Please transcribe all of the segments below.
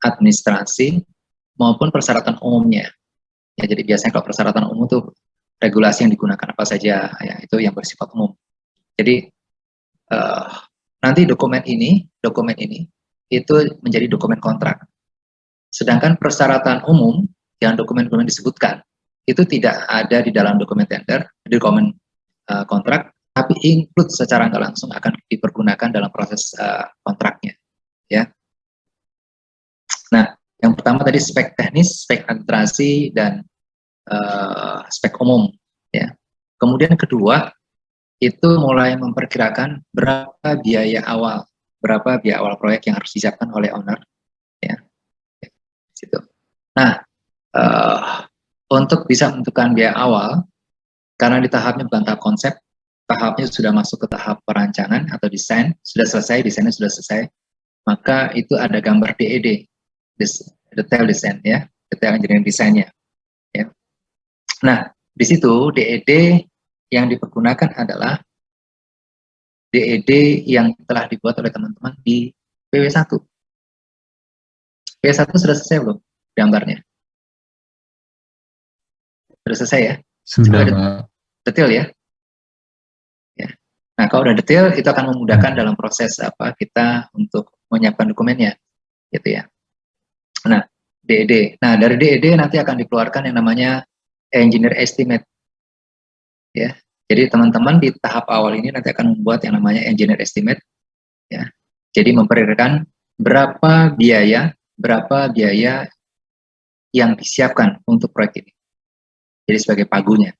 administrasi, maupun persyaratan umumnya. Ya, jadi biasanya kalau persyaratan umum itu regulasi yang digunakan apa saja, ya, itu yang bersifat umum. Jadi nanti dokumen ini itu menjadi dokumen kontrak. Sedangkan persyaratan umum yang dokumen-dokumen disebutkan itu tidak ada di dalam dokumen tender, di dokumen kontrak, tapi include secara nggak langsung akan dipergunakan dalam proses kontraknya. Ya. Nah, yang pertama tadi spek teknis, spek administrasi, dan spek umum. Ya. Kemudian kedua, itu mulai memperkirakan berapa biaya awal proyek yang harus disiapkan oleh owner. Ya. Situ. Nah, untuk bisa menentukan biaya awal, karena di tahapnya bukan tahap konsep, tahapnya sudah masuk ke tahap perancangan atau desain, sudah selesai, desainnya sudah selesai, maka itu ada gambar DED, detail design, ya, detail engineering desainnya. Ya. Nah, di situ DED yang dipergunakan adalah DED yang telah dibuat oleh teman-teman di PW1. PW1 sudah selesai belum gambarnya? Sudah selesai ya? Sudah, detail ya? Ya. Nah, kalau udah detail, itu akan memudahkan dalam proses kita untuk menyiapkan dokumennya, gitu ya. Nah, DED. Nah, dari DED nanti akan dikeluarkan yang namanya engineer estimate. Ya. Jadi teman-teman di tahap awal ini nanti akan membuat yang namanya engineer estimate. Ya. Jadi memperkirakan berapa biaya yang disiapkan untuk proyek ini. Jadi sebagai pagunya.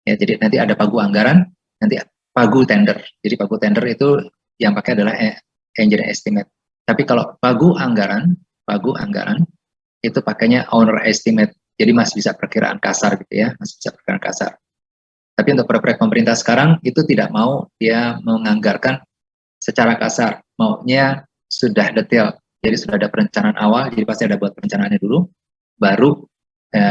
Ya, jadi nanti ada pagu anggaran, nanti pagu tender. Jadi pagu tender itu yang pakai adalah engineer estimate. Tapi kalau pagu anggaran itu pakainya owner estimate. Jadi masih bisa perkiraan kasar gitu ya, masih bisa perkiraan kasar. Tapi untuk proyek pemerintah sekarang itu tidak mau dia menganggarkan secara kasar, maunya sudah detail. Jadi sudah ada perencanaan awal, jadi pasti ada buat perencanaannya dulu, baru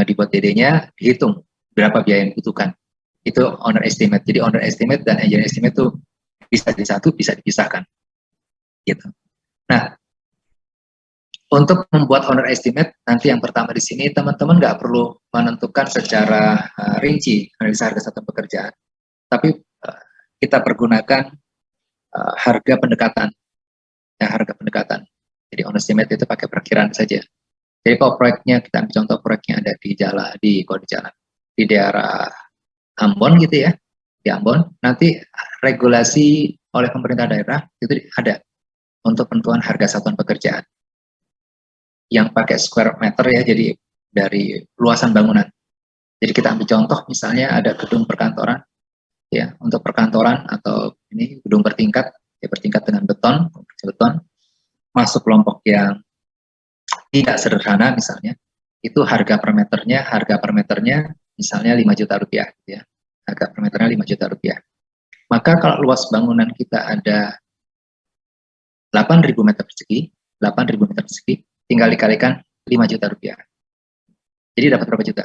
dibuat DD-nya, dihitung berapa biaya yang dibutuhkan. Itu owner estimate. Jadi owner estimate dan engineer estimate itu bisa di satu, bisa dipisahkan. Gitu. Nah, untuk membuat owner estimate, nanti yang pertama di sini teman-teman nggak perlu menentukan secara rinci analisa harga satuan pekerjaan, tapi kita pergunakan harga pendekatan. Ya, harga pendekatan. Jadi owner estimate itu pakai perkiraan saja. Jadi kalau proyeknya, kita ambil contoh proyeknya ada di jalan di daerah Ambon gitu ya, di Ambon, nanti regulasi oleh pemerintah daerah itu ada untuk penentuan harga satuan pekerjaan yang pakai square meter ya, jadi dari luasan bangunan. Jadi kita ambil contoh misalnya ada gedung perkantoran ya, untuk perkantoran atau ini gedung bertingkat ya, bertingkat dengan beton masuk kelompok yang tidak sederhana misalnya, itu harga per meternya misalnya 5 juta rupiah gitu ya. Harga per meternya 5 juta rupiah. Maka kalau luas bangunan kita ada 8.000 meter persegi, tinggal dikalikan 5 juta rupiah. Jadi dapat berapa juta?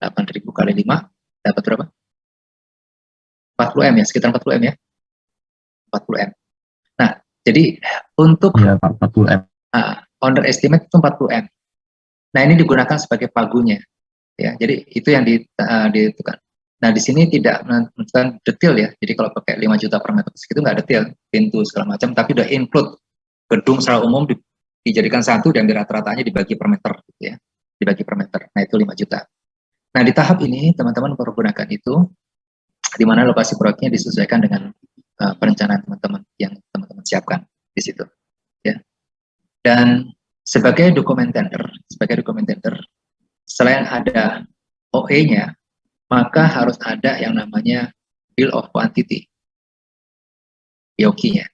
8.000 kali 5 dapat berapa? 40 M ya, sekitar 40 M ya. 40 M. Nah, jadi untuk ya, 40 M. Owner estimate itu 40 M. Nah, ini digunakan sebagai pagunya. Ya, jadi itu yang ditentukan. Nah, di sini tidak menentukan detail ya. Jadi kalau pakai 5 juta per meter persegi itu nggak detail, pintu segala macam, tapi udah include gedung secara umum dijadikan satu dan rata-ratanya dibagi per meter gitu ya. Dibagi per meter. Nah, itu 5 juta. Nah, di tahap ini teman-teman pergunakan itu di mana lokasi proyeknya disesuaikan dengan perencanaan teman-teman yang teman-teman siapkan di situ. Ya. Dan sebagai dokumen tender, selain ada OE-nya, maka harus ada yang namanya bill of quantity, BOQ-nya,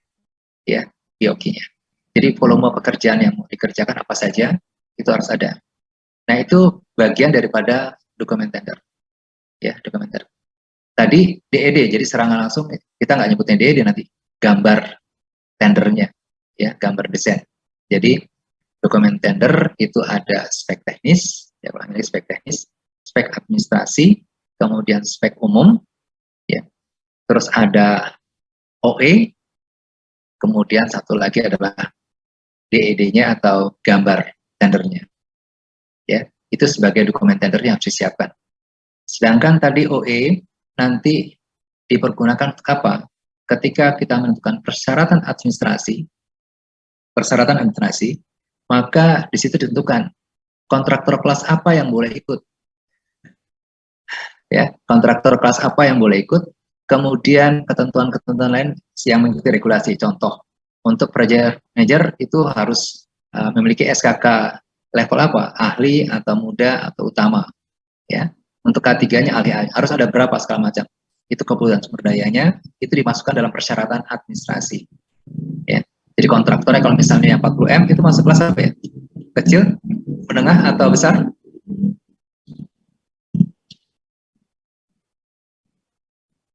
ya, BOQ-nya. Jadi volume pekerjaan yang mau dikerjakan apa saja itu harus ada. Nah, itu bagian daripada dokumen tender, ya, dokumen tender. Tadi DED, jadi serangan langsung kita nggak nyebutnya DED nanti, gambar tendernya, ya, gambar desain. Jadi dokumen tender itu ada spek teknis, ya, spek teknis, spek administrasi, kemudian spek umum, ya, terus ada OE, kemudian satu lagi adalah DED-nya atau gambar tendernya. Ya, itu sebagai dokumen tender yang harus disiapkan. Sedangkan tadi OE nanti dipergunakan untuk apa? Ketika kita menentukan persyaratan administrasi, maka di situ ditentukan kontraktor kelas apa yang boleh ikut. Ya, kontraktor kelas apa yang boleh ikut, kemudian ketentuan-ketentuan lain yang mengikuti regulasi. Contoh, untuk project manager itu harus memiliki SKK level apa? Ahli atau muda atau utama. Ya, untuk K3-nya ahli, harus ada berapa segala macam. Itu kebutuhan sumber dayanya, itu dimasukkan dalam persyaratan administrasi. Ya, jadi kontraktornya kalau misalnya 40M itu masuk kelas apa ya? Kecil, menengah atau besar?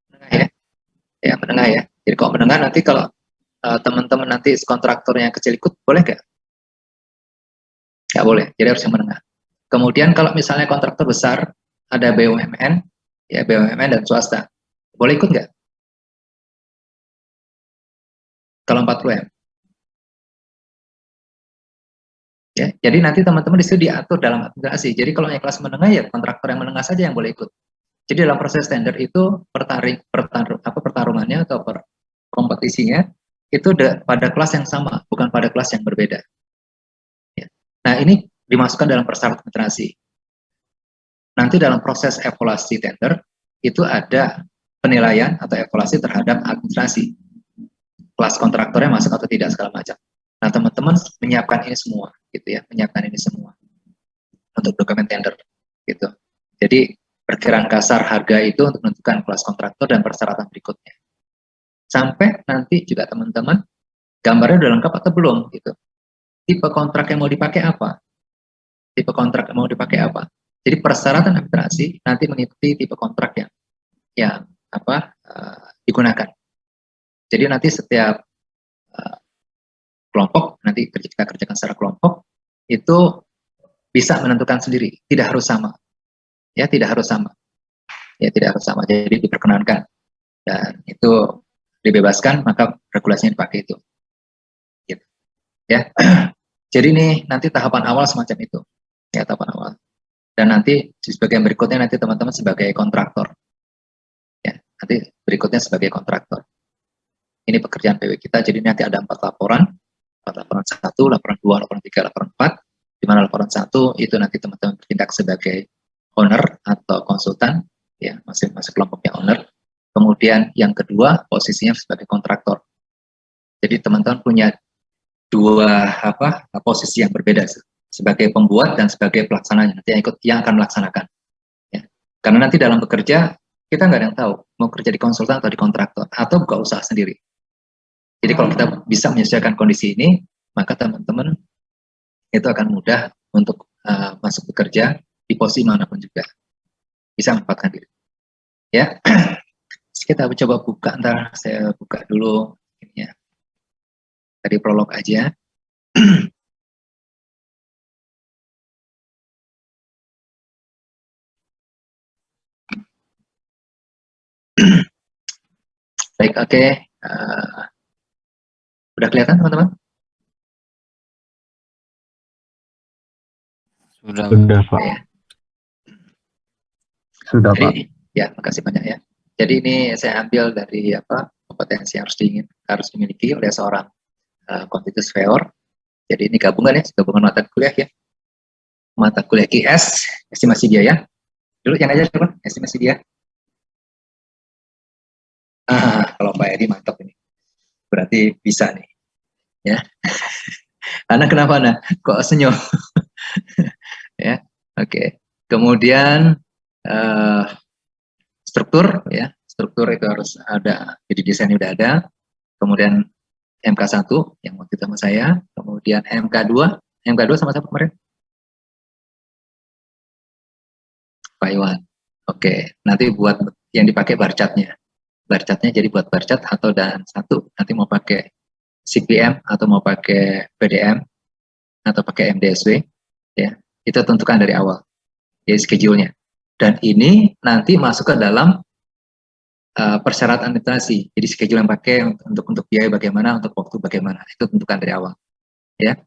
Menengah ya. Ya, menengah ya. Jadi kalau menengah nanti kalau teman-teman nanti kontraktornya kecil ikut, boleh nggak? Nggak boleh, jadi harus yang menengah. Kemudian kalau misalnya kontraktor besar, ada BUMN, ya BUMN dan swasta, boleh ikut nggak? Kalau 40M. Ya, jadi nanti teman-teman di situ diatur dalam administrasi. Jadi kalau yang kelas menengah ya kontraktor yang menengah saja yang boleh ikut. Jadi dalam proses tender itu pertarungannya atau kompetisinya itu pada kelas yang sama, bukan pada kelas yang berbeda. Ya. Nah ini dimasukkan dalam persyaratan administrasi. Nanti dalam proses evaluasi tender itu ada penilaian atau evaluasi terhadap administrasi. Kelas kontraktornya masuk atau tidak segala macam. Nah teman-teman menyiapkan ini semua, gitu ya, menyiapkan ini semua untuk dokumen tender, gitu. Jadi perkiraan kasar harga itu untuk menentukan kelas kontraktor dan persyaratan berikutnya. Sampai nanti juga teman-teman gambarnya udah lengkap atau belum, gitu. Tipe kontrak yang mau dipakai apa? Tipe kontrak yang mau dipakai apa? Jadi persyaratan administrasi nanti mengikuti tipe kontrak yang digunakan. Jadi nanti setiap kelompok, nanti kita kerjakan secara kelompok, itu bisa menentukan sendiri, tidak harus sama. Ya, tidak harus sama. Ya, tidak harus sama. Jadi diperkenankan. Dan itu dibebaskan, maka regulasinya dipakai itu. Gitu. Ya. Jadi ini nanti tahapan awal semacam itu. Ya, tahapan awal. Dan nanti di bagian berikutnya nanti teman-teman sebagai kontraktor. Ya, nanti berikutnya sebagai kontraktor. Ini pekerjaan PW kita, jadi nanti ada 4 laporan. Laporan 1, laporan 2, laporan 3, laporan 4, di mana laporan 1 itu nanti teman-teman bertindak sebagai owner atau konsultan, ya masing-masing kelompoknya owner. Kemudian yang kedua posisinya sebagai kontraktor. Jadi teman-teman punya dua posisi yang berbeda, sebagai pembuat dan sebagai pelaksananya, nanti yang akan melaksanakan. Ya. Karena nanti dalam bekerja kita nggak ada yang tahu mau kerja di konsultan atau di kontraktor atau buka usaha sendiri. Jadi kalau kita bisa menyesuaikan kondisi ini, maka teman-teman itu akan mudah untuk masuk bekerja di posisi manapun juga. Bisa menempatkan diri. Ya, kita coba buka, ntar saya buka dulu. Ya. Dari prolog aja. Baik, oke. Udah kelihatan teman-teman? Sudah Pak. Ya. Sudah Jadi, Pak. Ya, makasih banyak ya. Jadi ini saya ambil dari kompetensi yang harus dimiliki oleh seorang quantity surveyor. Jadi ini gabungan mata kuliah ya. Mata kuliah QS, estimasi biaya. Dulu yang aja coba, estimasi biaya. Kalau Pak Edi mantap ini. Berarti bisa nih. Ya. Karena kenapa nah? Kok senyum? Ya. Oke. Kemudian struktur ya. Struktur itu harus ada. Jadi desainnya udah ada. Kemudian MK1 yang waktu itu sama saya. Kemudian MK2. MK2 sama siapa kemarin? Pak Iwan. Oke. Nanti buat yang dipakai barcatnya. Barcatnya jadi buat barcat atau dan satu. Nanti mau pakai CPM atau mau pakai PDM atau pakai MDSW. Ya. Itu tentukan dari awal. Jadi schedule-nya. Dan ini nanti masuk ke dalam persyaratan administrasi. Jadi schedule yang pakai untuk biaya bagaimana, untuk waktu bagaimana, itu tentukan dari awal. Ya.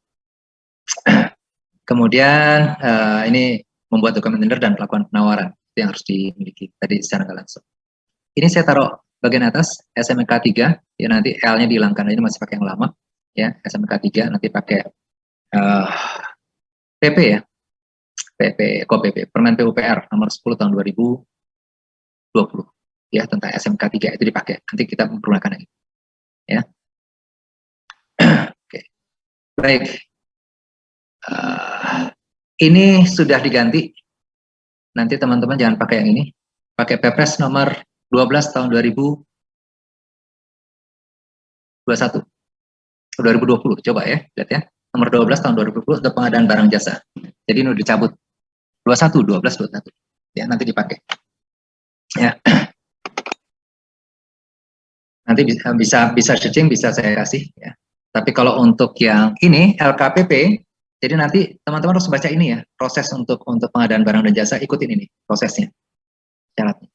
Kemudian ini membuat dokumen tender dan melakukan penawaran, itu yang harus dimiliki tadi secara nggak langsung. Ini saya taruh bagian atas SMK 3, ya nanti L-nya dihilangkan, ini masih pakai yang lama, ya SMK 3 nanti pakai PP ya, PP Permen PUPR nomor 10 tahun 2020 ya tentang SMK 3 itu dipakai, nanti kita menggunakan ini ya. Oke. Baik, ini sudah diganti, nanti teman-teman jangan pakai yang ini, pakai Perpres nomor 12 tahun 2021 2020, coba ya lihat ya, nomor 12 tahun 2020 untuk pengadaan barang jasa, jadi ini udah dicabut 12 21 ya, nanti dipakai ya. Nanti bisa searching, bisa saya kasih ya. Tapi kalau untuk yang ini LKPP, jadi nanti teman-teman harus baca ini ya, proses untuk pengadaan barang dan jasa, ikutin ini prosesnya, syaratnya.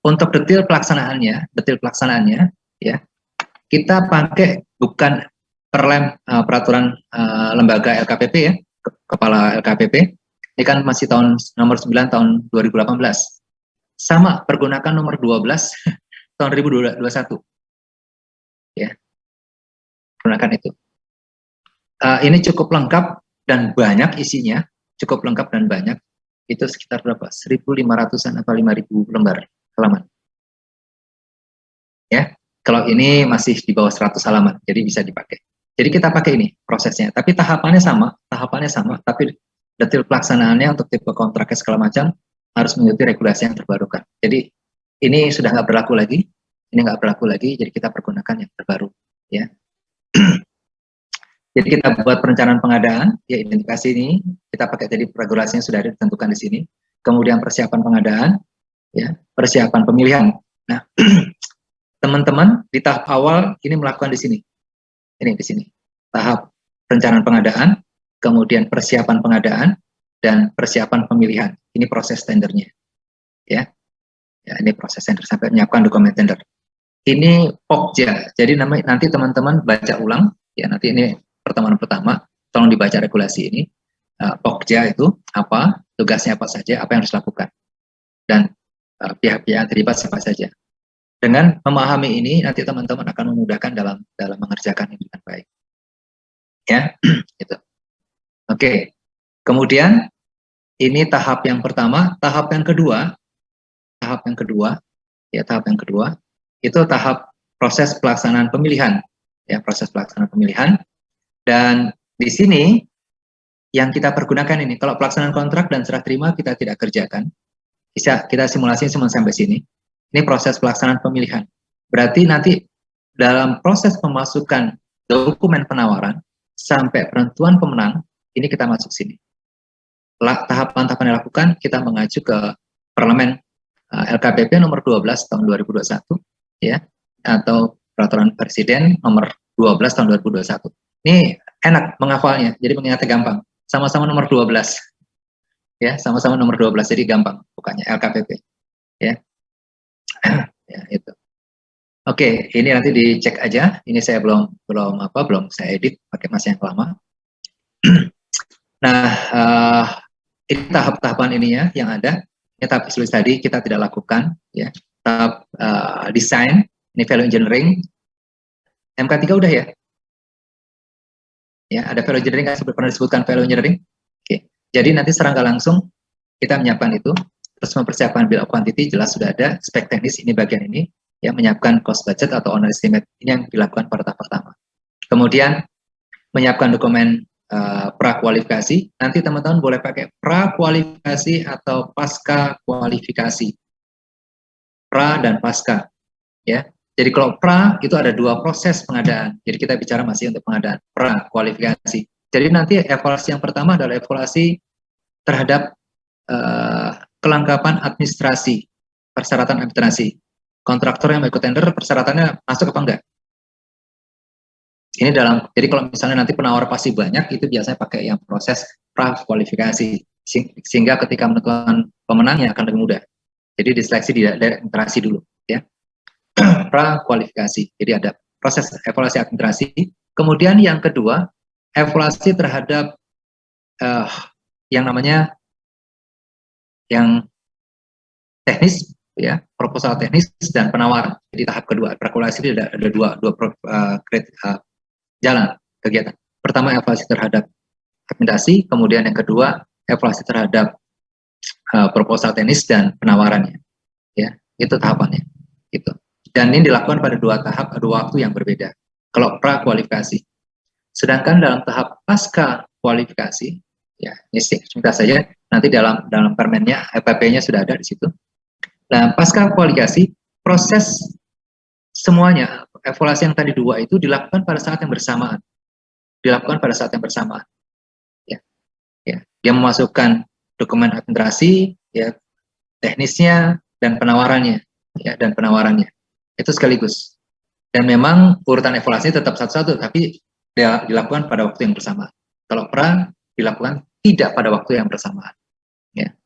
Untuk detail pelaksanaannya ya, kita pakai bukan peraturan lembaga LKPP ya, kepala LKPP. Ini kan masih nomor 9 tahun 2018. Sama, pergunakan nomor 12 tahun 2021. Ya, gunakan itu. Ini cukup lengkap dan banyak isinya, cukup lengkap dan banyak. Itu sekitar berapa? 1.500-an atau 5.000 lembar halaman. Ya, kalau ini masih di bawah 100 halaman, jadi bisa dipakai. Jadi kita pakai ini prosesnya, tapi tahapannya sama, tapi detail pelaksanaannya untuk tipe kontraknya segala macam harus mengikuti regulasi yang terbarukan. Jadi ini sudah nggak berlaku lagi, jadi kita pergunakan yang terbaru, ya. Jadi kita buat perencanaan pengadaan, ya identifikasi ini kita pakai tadi regulasinya sudah ditentukan di sini. Kemudian persiapan pengadaan, ya persiapan pemilihan. Nah, teman-teman di tahap awal ini melakukan di sini. Ini di sini. Tahap perencanaan pengadaan, kemudian persiapan pengadaan, dan persiapan pemilihan. Ini proses tendernya. Ya, ini proses tender sampai menyiapkan dokumen tender. Ini POKJA. Jadi nanti teman-teman baca ulang. Ya, nanti ini pertemuan pertama. Tolong dibaca regulasi ini. POKJA itu apa, tugasnya apa saja, apa yang harus dilakukan. Dan pihak-pihak yang terlibat siapa saja. Dengan memahami ini, nanti teman-teman akan memudahkan dalam mengerjakan ini dengan baik. Ya, gitu. Oke. Kemudian ini tahap yang pertama, tahap yang kedua itu tahap proses pelaksanaan pemilihan. Ya, proses pelaksanaan pemilihan. Dan di sini yang kita pergunakan ini, kalau pelaksanaan kontrak dan serah terima kita tidak kerjakan, bisa kita simulasi sampai sini. Ini proses pelaksanaan pemilihan. Berarti nanti dalam proses pemasukan dokumen penawaran sampai penentuan pemenang, ini kita masuk sini. Tahapan-tahapan yang dilakukan, kita mengacu ke Parlemen LKPP nomor 12 tahun 2021, ya, atau Peraturan Presiden nomor 12 tahun 2021. Ini enak menghafalnya, jadi mengingatnya gampang. Sama-sama nomor 12. Ya, sama-sama nomor 12, jadi gampang bukannya LKPP. Ya. Ya, itu. Oke, ini nanti dicek aja. Ini saya belum saya edit pakai masih yang lama. Nah, ini tahap-tahapan ininya yang ada. Ini tahap visualis tadi kita tidak lakukan, ya. Tahap desain, ini value engineering. MK3 udah ya? Ya, ada value engineering, kan pernah disebutkan value engineering. Oke, jadi nanti secara nggak langsung kita menyiapkan itu. Terus mempersiapkan bill of quantity, jelas sudah ada. Spek teknis, ini bagian ini. Ya, menyiapkan cost budget atau owner estimate. Ini yang dilakukan pada tahap pertama. Kemudian, menyiapkan dokumen prakualifikasi. Nanti teman-teman boleh pakai prakualifikasi atau pasca kualifikasi. Pra dan pasca. Ya. Jadi kalau pra, itu ada dua proses pengadaan. Jadi kita bicara masih untuk pengadaan. Prakualifikasi. Jadi nanti evaluasi yang pertama adalah evaluasi terhadap kelengkapan administrasi, persyaratan administrasi. Kontraktor yang mau ikut tender, persyaratannya masuk apa enggak? Ini jadi kalau misalnya nanti penawar pasti banyak, itu biasanya pakai yang proses prakualifikasi, sehingga ketika menentukan pemenangnya akan lebih mudah. Jadi diseleksi di daerah administrasi dulu, ya. prakualifikasi. Jadi ada proses evaluasi administrasi. Kemudian yang kedua, evaluasi terhadap yang namanya yang teknis, ya, proposal teknis dan penawaran. Jadi tahap kedua, prakualifikasi ada dua jalan kegiatan. Pertama evaluasi terhadap administrasi, kemudian yang kedua evaluasi terhadap proposal teknis dan penawarannya. Ya, itu tahapannya. Gitu. Dan ini dilakukan pada dua waktu yang berbeda. Kalau prakualifikasi. Sedangkan dalam tahap pasca kualifikasi, ya, ini sebentar saja, nanti dalam permennya, EPP-nya sudah ada di situ. Nah, pasca kualifikasi, proses semuanya, evaluasi yang tadi dua itu dilakukan pada saat yang bersamaan. Ya, ya. Dia memasukkan dokumen administrasi, ya, teknisnya dan penawarannya, ya, itu sekaligus. Dan memang urutan evaluasi tetap satu-satu, tapi dia dilakukan pada waktu yang bersamaan. Kalau pra dilakukan tidak pada waktu yang bersamaan. Ya.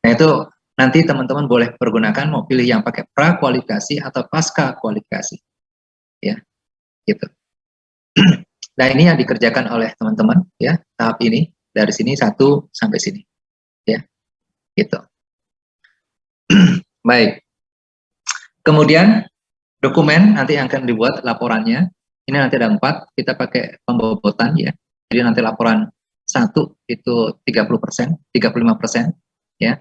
Nah itu nanti teman-teman boleh pergunakan, mau pilih yang pakai pra kualifikasi atau pasca kualifikasi. Ya, gitu. Nah ini yang dikerjakan oleh teman-teman, ya, tahap ini dari sini 1 sampai sini, ya, gitu. Baik. Kemudian dokumen nanti yang akan dibuat laporannya. Ini nanti ada 4, kita pakai pembobotan, ya. Jadi nanti laporan 1 itu 30%, 35%, ya.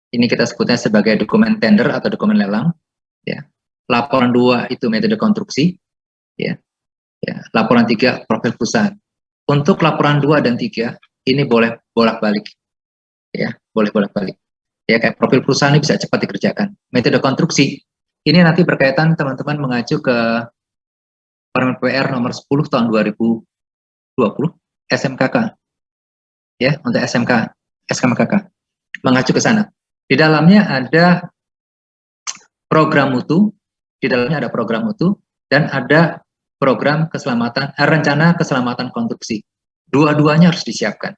Ini kita sebutnya sebagai dokumen tender atau dokumen lelang, ya. Laporan 2 itu metode konstruksi, ya. Ya. Laporan 3 profil perusahaan. Untuk laporan 2 dan 3 ini boleh bolak-balik, ya, boleh bolak-balik. Ya, kayak profil perusahaan ini bisa cepat dikerjakan. Metode konstruksi ini nanti berkaitan teman-teman mengacu ke Permen PR nomor 10 tahun 2020 SMKK, ya, untuk SMKK mengacu ke sana. Di dalamnya ada program mutu, dan ada program keselamatan, rencana keselamatan konstruksi. Dua-duanya harus disiapkan.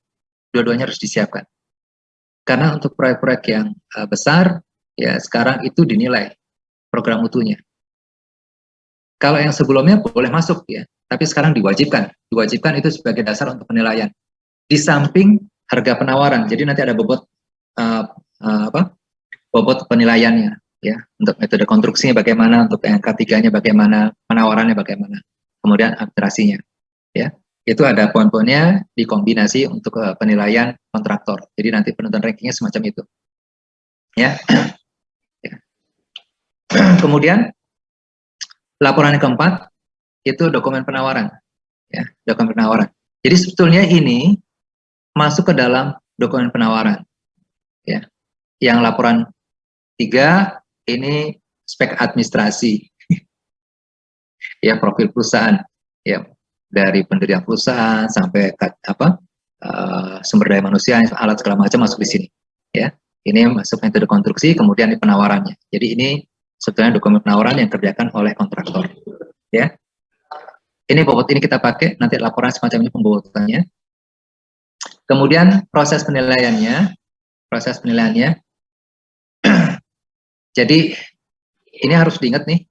Karena untuk proyek-proyek yang besar, ya sekarang itu dinilai program mutunya. Kalau yang sebelumnya boleh masuk, ya, tapi sekarang diwajibkan itu sebagai dasar untuk penilaian. Di samping harga penawaran, jadi nanti ada bobot bobot penilaiannya, ya, untuk metode konstruksinya bagaimana, untuk yang ketiganya bagaimana, penawarannya bagaimana, kemudian administrasinya, ya, itu ada poin-poinnya dikombinasi untuk penilaian kontraktor. Jadi nanti penentuan rankingnya semacam itu, ya. Kemudian laporan yang keempat itu dokumen penawaran, ya, dokumen penawaran. Jadi sebetulnya ini masuk ke dalam dokumen penawaran, ya. Yang laporan 3 ini spek administrasi, ya, profil perusahaan, ya, dari pendirian perusahaan sampai sumber daya manusia, alat segala macam masuk di sini, ya. Ini masuk metode konstruksi, kemudian di penawarannya. Jadi ini sebetulnya dokumen penawaran yang dikerjakan oleh kontraktor, ya. Ini bobot ini kita pakai, nanti laporan semacam ini pembobotannya. Kemudian proses penilaiannya, jadi ini harus diingat nih,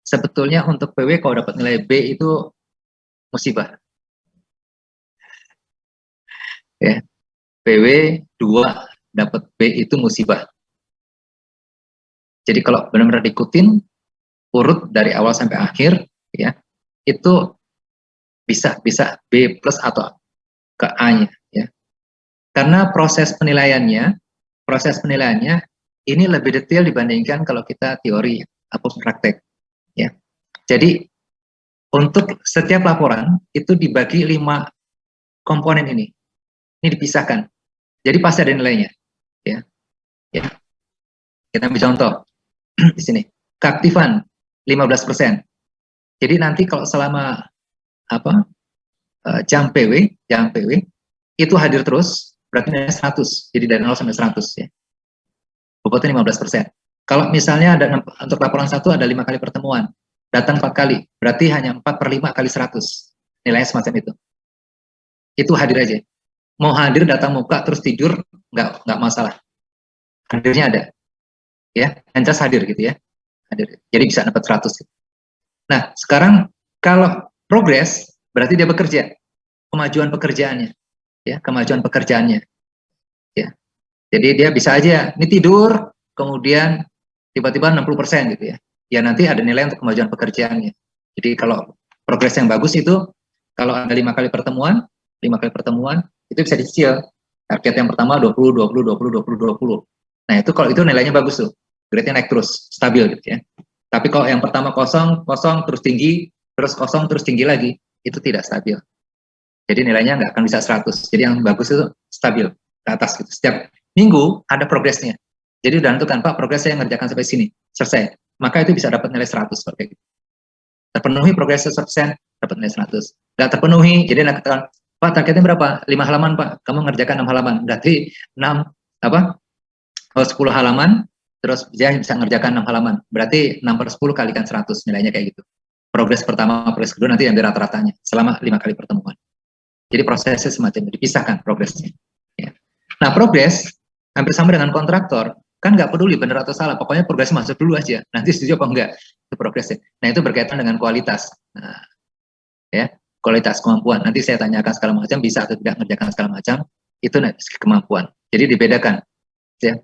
sebetulnya untuk PW kalau dapat nilai B itu musibah, ya. PW 2 dapat B itu musibah. Jadi kalau benar-benar diikutin urut dari awal sampai akhir, ya, itu bisa B plus atau ke A-nya, ya. Karena proses penilaiannya ini lebih detail dibandingkan kalau kita teori ataupun praktek, ya. Jadi untuk setiap laporan itu dibagi 5 komponen ini dipisahkan. Jadi pasti ada nilainya, ya. Ya. Kita ambil contoh di sini, keaktifan 15%. Jadi nanti kalau selama jam PW itu hadir terus, berarti nilainya 100. Jadi dari 0 sampai 100, ya. Bobotnya 15%. Kalau misalnya untuk laporan 1 ada 5 kali pertemuan, datang 4 kali, berarti hanya 4/5 kali 100. Nilainya semacam itu. Itu hadir aja. Mau hadir datang muka terus tidur nggak masalah. Hadirnya ada, ya, yang jelas hadir gitu, ya. Jadi bisa dapat 100. Nah, sekarang kalau progres berarti dia bekerja, kemajuan pekerjaannya, ya, kemajuan pekerjaannya, ya. Jadi dia bisa aja ini tidur, kemudian tiba-tiba 60% gitu ya. Ya nanti ada nilai untuk kemajuan pekerjaannya. Jadi kalau progres yang bagus itu kalau ada 5 kali pertemuan itu bisa dicicil. Target yang pertama 20, 20, 20, 20, 20. Nah, itu kalau itu nilainya bagus tuh. Grade-nya naik terus, stabil gitu ya. Tapi kalau yang pertama kosong, kosong terus tinggi, terus kosong terus tinggi lagi, itu tidak stabil. Jadi nilainya nggak akan bisa 100. Jadi yang bagus itu stabil ke atas gitu. Setiap minggu ada progresnya. Jadi udah tentukan, Pak, progres saya ngerjakan sampai sini, selesai. Maka itu bisa dapat nilai 100 seperti itu. Terpenuhi progres 100%, dapat nilai 100. Nggak terpenuhi, jadi nak katakan, Pak, targetnya berapa? 5 halaman, Pak. Kamu ngerjakan 6 halaman. Berarti 6 apa? 10 halaman, terus dia bisa ngerjakan 6 halaman. Berarti 6 per 10 kalikan 100, nilainya kayak gitu. Progres pertama, progres kedua, nanti ambil rata-ratanya selama 5 kali pertemuan. Jadi prosesnya semacam itu, dipisahkan progresnya. Ya. Nah, progres hampir sama dengan kontraktor, kan nggak peduli benar atau salah, pokoknya progres masuk dulu aja, nanti setuju apa enggak, itu progresnya. Nah, itu berkaitan dengan kualitas. Nah, ya, kualitas kemampuan. Nanti saya tanyakan segala macam, bisa atau tidak mengerjakan segala macam, itu kemampuan. Jadi dibedakan. Ya.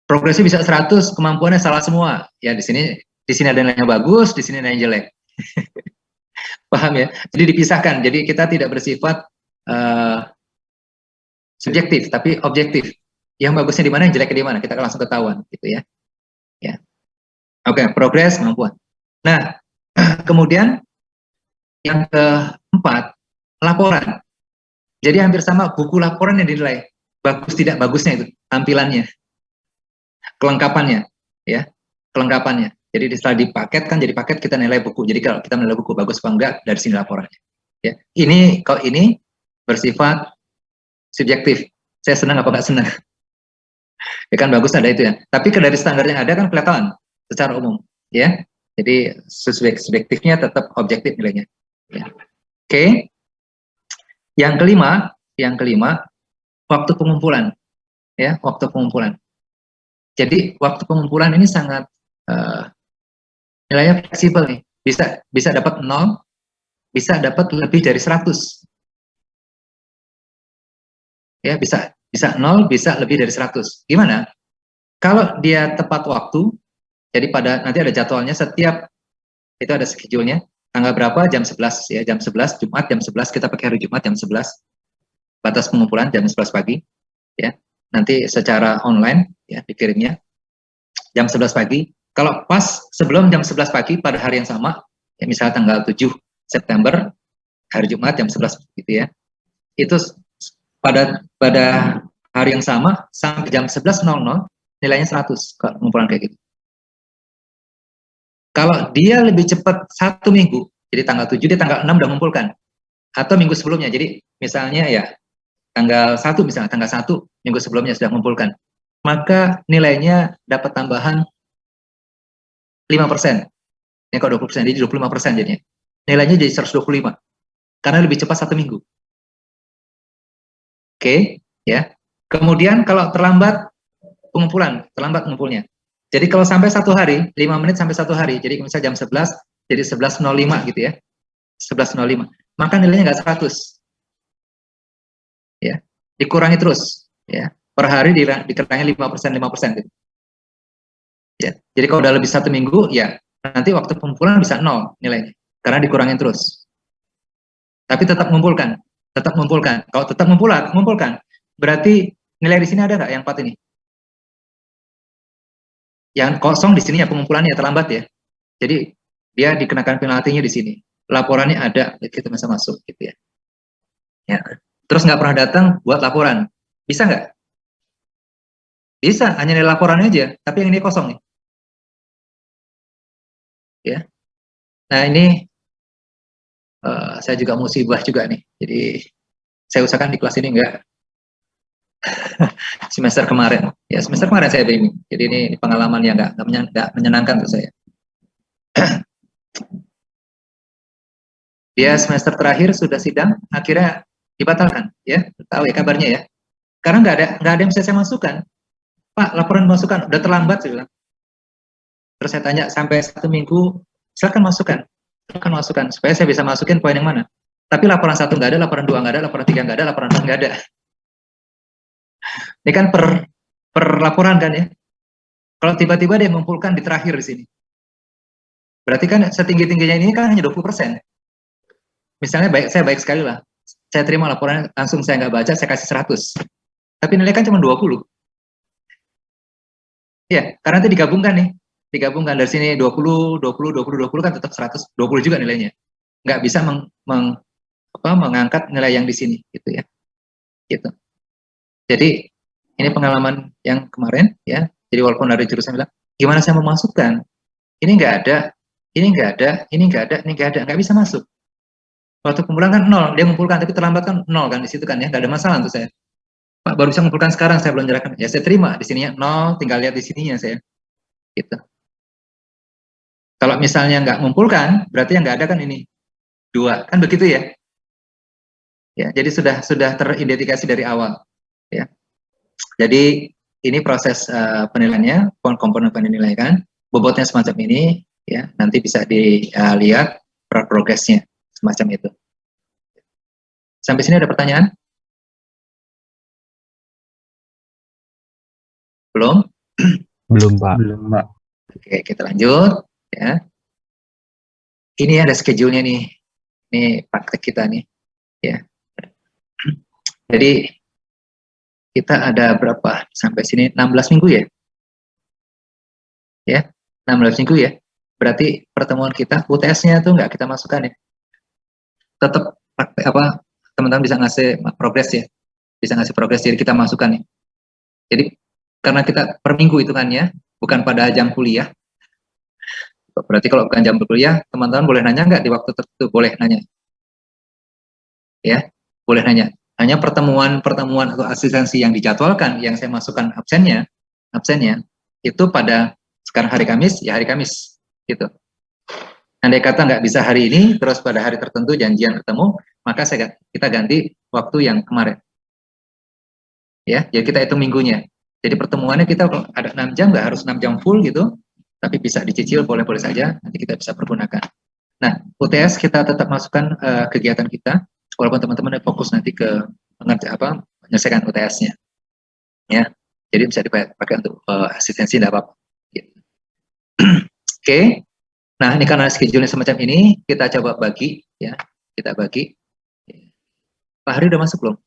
Progresnya bisa 100, kemampuannya salah semua. Ya, di sini ada nilainya bagus, di sini nilainya jelek. Paham ya? Jadi dipisahkan. Jadi kita tidak bersifat subjektif, tapi objektif. Yang bagusnya di mana, yang jeleknya di mana, kita langsung ketahuan, gitu ya. Ya. Oke, progres kemampuan. Nah, kemudian yang keempat, laporan. Jadi hampir sama buku laporan yang dinilai bagus tidak bagusnya itu tampilannya, kelengkapannya, ya, kelengkapannya. Jadi setelah dipaketkan jadi paket kita nilai buku. Jadi kalau kita menilai buku bagus apa enggak dari sini laporannya. Ya, kalau ini bersifat subjektif. Saya senang apa enggak senang? Ya kan bagus ada itu ya. Tapi dari standar yang ada kan kelihatan secara umum, ya. Jadi subjektifnya tetap objektif nilainya. Ya. Oke. Yang kelima, waktu pengumpulan, ya, waktu pengumpulan. Jadi waktu pengumpulan ini sangat nilainya fleksibel nih. Bisa dapat 0, bisa dapat lebih dari 100. Ya, bisa 0, bisa lebih dari 100. Gimana? Kalau dia tepat waktu, jadi nanti ada jadwalnya setiap itu ada schedule-nya. Tanggal berapa? Jam 11 ya, jam 11 Jumat jam 11 kita pakai hari Jumat jam 11. Batas pengumpulan jam 11 pagi ya. Nanti secara online ya dikirimnya jam 11 pagi. Kalau pas sebelum jam 11 pagi pada hari yang sama, ya misalnya tanggal 7 September hari Jumat jam 11 gitu ya. Itu pada hari yang sama sampai jam 11.00 nilainya 100 kalau pengumpulan kayak gitu. Kalau dia lebih cepat 1 minggu, jadi tanggal 7 dia tanggal 6 udah mengumpulkan. Atau minggu sebelumnya, jadi misalnya ya tanggal 1 misalnya, tanggal 1 minggu sebelumnya sudah mengumpulkan. Maka nilainya dapat tambahan 5%. Ini kalau 20%, jadi 25% jadinya. Nilainya jadi 125. Karena lebih cepat 1 minggu. Oke, ya. Kemudian kalau terlambat pengumpulan, terlambat ngumpulnya. Jadi kalau sampai 1 hari, 5 menit sampai 1 hari, jadi misalnya jam 11, jadi 11.05 gitu ya. 11.05. Maka nilainya nggak 100. Ya. Dikurangi terus, ya. Per hari dikurangi 5%, 5% gitu. Ya. Jadi kalau udah lebih 1 minggu, ya nanti waktu pengumpulan bisa 0 nilainya. Karena dikurangin terus. Tapi tetap mengumpulkan. Tetap mengumpulkan. Kalau tetap mengumpulkan, berarti nilai di sini ada nggak yang 4 ini? Yang kosong di sini ya pengumpulannya terlambat ya. Jadi dia dikenakan penaltinya di sini. Laporannya ada, kita bisa masuk gitu ya. Ya. Terus nggak pernah datang buat laporan, bisa nggak? Bisa, hanya nilai laporannya aja, tapi yang ini kosong nih. Ya. Nah ini saya juga musibah juga nih. Jadi saya usahakan di kelas ini enggak semester kemarin. Ya semester kemarin saya bimbing. Jadi ini pengalaman yang nggak menyenangkan untuk saya. Dia semester terakhir sudah sidang, akhirnya dibatalkan. Ya, tahu ya kabarnya ya. Karena nggak ada yang bisa saya masukkan. Pak, laporan masukkan udah terlambat, saya bilang. Terus saya tanya sampai 1 minggu, silakan masukkan supaya saya bisa masukin poin yang mana. Tapi laporan 1 nggak ada, laporan 2 nggak ada, laporan 3 nggak ada, laporan 4 nggak ada. Ini kan per laporan kan ya. Kalau tiba-tiba dia mengumpulkan di terakhir di sini, berarti kan setinggi-tingginya ini kan hanya 20%. Misalnya saya baik sekali lah, saya terima laporan langsung saya nggak baca, saya kasih 100. Tapi nilai kan cuma 20. Ya, karena nanti digabungkan dari sini 20, 20, 20, 20 kan tetap 120 juga nilainya. Nggak bisa mengangkat nilai yang di sini gitu ya. Gitu. Jadi ini pengalaman yang kemarin ya. Jadi walaupun dari jurusan bilang, gimana saya memasukkan? Ini nggak ada, ini nggak ada, ini nggak ada, ini nggak ada, nggak bisa masuk. Waktu kumpulan kan 0, dia mengumpulkan tapi terlambat kan 0 kan di situ kan ya, nggak ada masalah untuk saya. Pak baru bisa mengumpulkan sekarang, saya belum menyerahkan. Ya saya terima di sininya 0, tinggal lihat di sininya saya. Gitu. Kalau misalnya nggak mengumpulkan, berarti yang nggak ada kan ini 2, kan begitu ya? Ya, jadi sudah teridentifikasi dari awal. Ya, jadi ini proses penilaiannya, komponen penilaian, bobotnya semacam ini, ya nanti bisa dilihat progresnya semacam itu. Sampai sini ada pertanyaan? Belum? Belum, Pak. Belum, Pak. Oke, kita lanjut. Ya. Ini ada schedule-nya nih. Ini praktek kita nih. Ya. Jadi kita ada berapa sampai sini? 16 minggu ya? Ya, 16 minggu ya. Berarti pertemuan kita UTS-nya tuh nggak kita masukkan ya. Tetap praktek apa? Teman-teman bisa ngasih progres ya. Bisa ngasih progres jadi kita masukkan ya. Jadi karena kita per minggu hitungannya, bukan pada jam kuliah. Berarti kalau bukan jam kuliah, teman-teman boleh nanya nggak di waktu tertentu? Boleh nanya. Ya, boleh nanya. Hanya pertemuan atau asistensi yang dijadwalkan, yang saya masukkan absennya, itu pada sekarang hari Kamis, ya hari Kamis, gitu. Andai kata nggak bisa hari ini, terus pada hari tertentu janjian ketemu, maka kita ganti waktu yang kemarin. Ya, jadi kita hitung minggunya. Jadi pertemuannya kita ada 6 jam, nggak harus 6 jam full gitu, tapi bisa dicicil, boleh-boleh saja, nanti kita bisa pergunakan. Nah, UTS kita tetap masukkan kegiatan kita, walaupun teman-teman fokus nanti ke menyelesaikan UTS-nya. Ya, jadi bisa dipakai untuk asistensi, tidak apa-apa. Gitu. Oke. Nah, ini karena schedule-nya semacam ini, kita coba bagi, ya, kita bagi. Pak Hari udah masuk belum?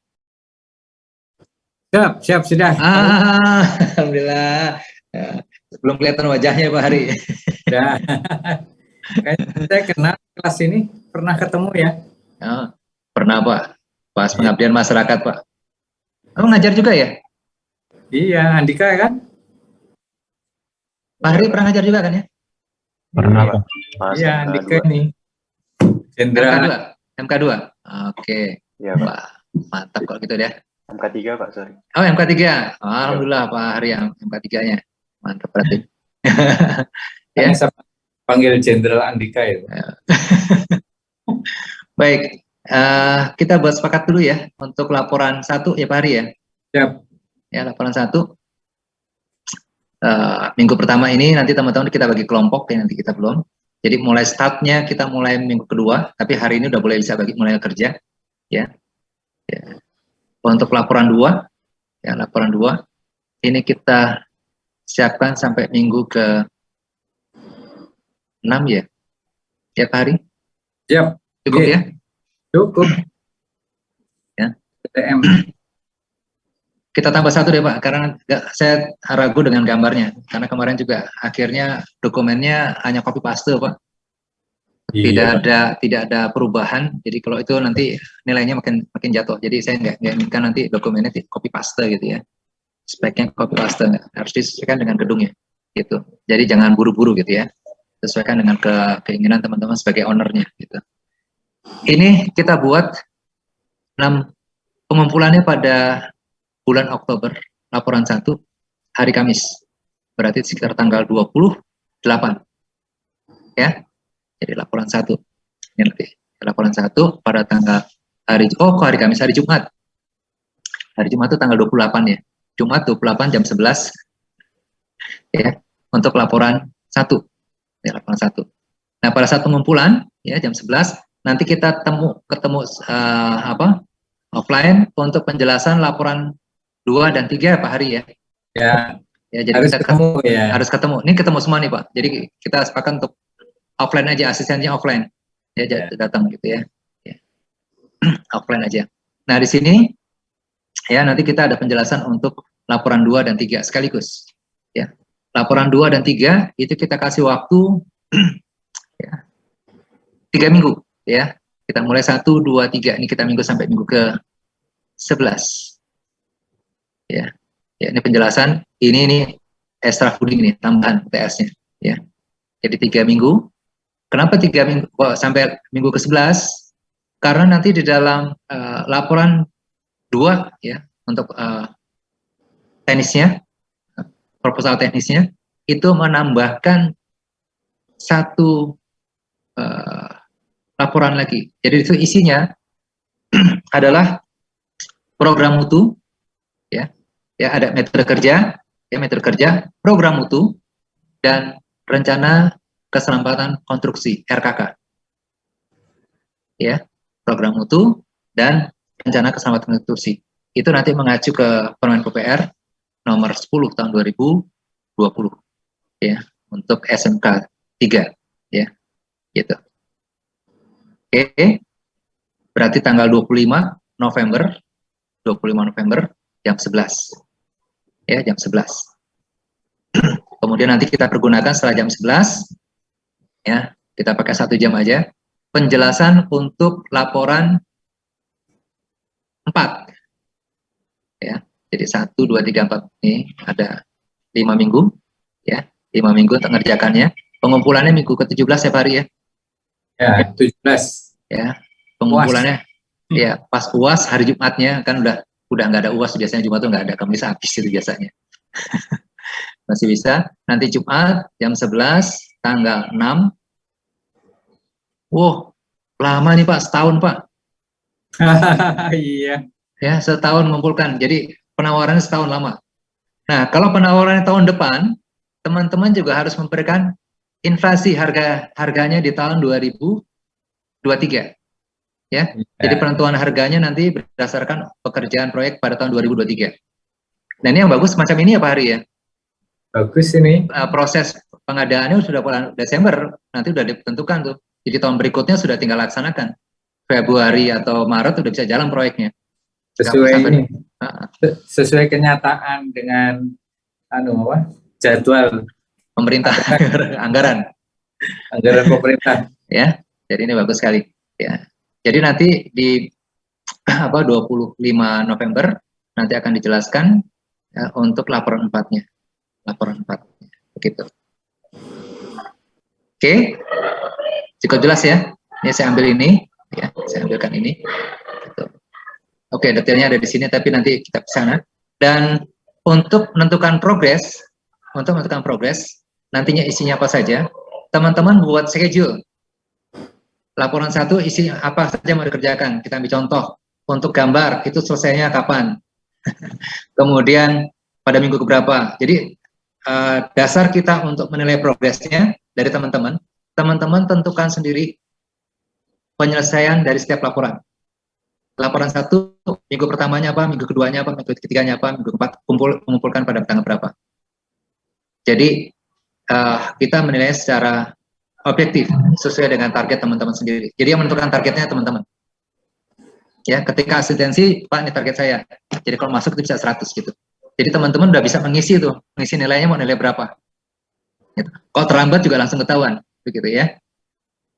Siap, sudah. Alhamdulillah. Ya, belum kelihatan wajahnya Pak Hari. Sudah. Saya kenal kelas ini, pernah ketemu ya? Oh, pernah Pak, pas pengabdian masyarakat Pak. Oh, ngajar juga ya? Iya, Andika kan? Pak Hari pernah ngajar juga kan ya? Pernah, Pak. Iya, Andika ini. Jenderal MK2. Oke. Iya, Pak. Wah, mantap kalau gitu deh. MK3, Pak, sorry. Oh, MK3. Oh, alhamdulillah Pak Hari yang MK3-nya. Mantap berarti. Ya, saya panggil Jenderal Andika itu. Baik, kita buat sepakat dulu ya untuk laporan 1 ya Pak Hari ya. Siap. Ya, laporan 1. Minggu pertama ini nanti teman-teman kita bagi kelompok ya, nanti kita belum. Jadi mulai startnya kita mulai minggu kedua, tapi hari ini udah boleh bisa mulai kerja ya. Ya. Untuk laporan 2, ya laporan 2 ini kita siapkan sampai minggu ke 6 ya. Ya Pak Hari? Siap. Cukup ya? Cukup. Ya. PTM. Kita tambah 1 deh Pak, karena saya ragu dengan gambarnya. Karena kemarin juga akhirnya dokumennya hanya copy paste Pak. Iya. Tidak ada perubahan. Jadi kalau itu nanti nilainya makin jatuh. Jadi saya nggak inginkan nanti dokumennya copy paste gitu ya. Speknya copy paste, harus disesuaikan dengan gedungnya gitu. Jadi jangan buru-buru gitu ya. Sesuaikan dengan keinginan teman-teman sebagai ownernya gitu. Ini kita buat 6 pengumpulannya pada bulan Oktober, laporan 1 hari Kamis. Berarti sekitar tanggal 28. Ya. Jadi laporan 1. Ini nanti laporan 1 pada tanggal hari Kamis, hari Jumat. Hari Jumat itu tanggal 28 ya. Jumat 28 jam 11. Ya, untuk laporan 1. Ya, laporan 1. Nah, pada saat pengumpulan ya jam 11 nanti kita ketemu offline untuk penjelasan laporan 2 dan 3 Pak Hari ya. Ya, Ya, jadi harus kita ketemu ya. harus ketemu. Ini ketemu semua nih Pak. Jadi kita sepakat untuk offline aja, asistennya offline. Ya, datang gitu ya. Offline aja. Nah, di sini ya nanti kita ada penjelasan untuk laporan 2 dan 3 sekaligus. Ya. Laporan 2 dan 3 itu kita kasih waktu ya, 3 minggu ya. Kita mulai 1, 2, 3 ini kita minggu sampai minggu ke 11. Ya. Ya, ini penjelasan, ini extra fooding nih, tambahan TS-nya ya. Jadi 3 minggu. Kenapa 3 minggu sampai minggu ke 11? Karena nanti di dalam laporan 2 ya untuk teknisnya, proposal teknisnya itu menambahkan 1 laporan lagi. Jadi itu isinya adalah program mutu ya. Ya, ada metode kerja, program mutu dan rencana keselamatan konstruksi RKK. Ya, program mutu dan rencana keselamatan konstruksi. Itu nanti mengacu ke Permen PUPR nomor 10 tahun 2020 ya, untuk SMK 3 ya. Gitu. Oke. Berarti tanggal 25 November jam 11. Ya, jam 11. Kemudian nanti kita pergunakan setelah jam 11 ya, kita pakai 1 jam aja penjelasan untuk laporan 4 ya. Jadi 1, 2, 3, 4 ini ada 5 minggu ya, 5 minggu untuk mengerjakannya. Pengumpulannya minggu ke-17 ya Pak Ari ya. Ya, 17. Ya, pengumpulannya ya pas UAS hari Jumatnya kan udah nggak ada UAS, biasanya Jumat tuh nggak ada, Kamis habis itu biasanya. Masih bisa nanti Jumat jam 11 tanggal 6. Wow, lama nih Pak, setahun Pak. Iya. Ya, setahun mengumpulkan. Jadi penawarannya setahun lama. Nah, kalau penawaran tahun depan, teman-teman juga harus memberikan inflasi harganya di tahun 2023. Ya. Jadi penentuan harganya nanti berdasarkan pekerjaan proyek pada tahun 2023. Nah, ini yang bagus semacam ini ya Pak Hari ya. Bagus ini. Proses pengadaannya sudah bulan Desember, nanti sudah ditentukan tuh. Jadi tahun berikutnya sudah tinggal laksanakan. Februari atau Maret sudah bisa jalan proyeknya. Sesuai kenyataan dengan jadwal pemerintah anggaran pemerintah ya. Jadi ini bagus sekali ya. Jadi nanti di 25 November nanti akan dijelaskan ya, untuk laporan 4-nya. Laporan 4 begitu. Oke. Cukup jelas ya. Ini saya ambil ini ya, saya ambilkan ini. Gitu. Oke, detailnya ada di sini tapi nanti kita ke sana. Dan untuk menentukan progres, nantinya isinya apa saja, teman-teman buat schedule. Laporan 1 isi apa saja mau dikerjakan. Kita ambil contoh. Untuk gambar itu selesainya kapan. Kemudian pada minggu keberapa. Jadi dasar kita untuk menilai progresnya dari teman-teman. Teman-teman tentukan sendiri penyelesaian dari setiap laporan. Laporan 1 minggu pertamanya apa, minggu keduanya apa, minggu ketiganya apa, minggu keempat mengumpulkan pada tanggal berapa. Jadi kita menilai secara objektif sesuai dengan target teman-teman sendiri. Jadi yang menentukan targetnya teman-teman. Ya, ketika asistensi, Pak ini target saya. Jadi kalau masuk itu bisa 100 gitu. Jadi teman-teman udah bisa mengisi nilainya mau nilai berapa. Gitu. Kalau terlambat juga langsung ketahuan, begitu ya.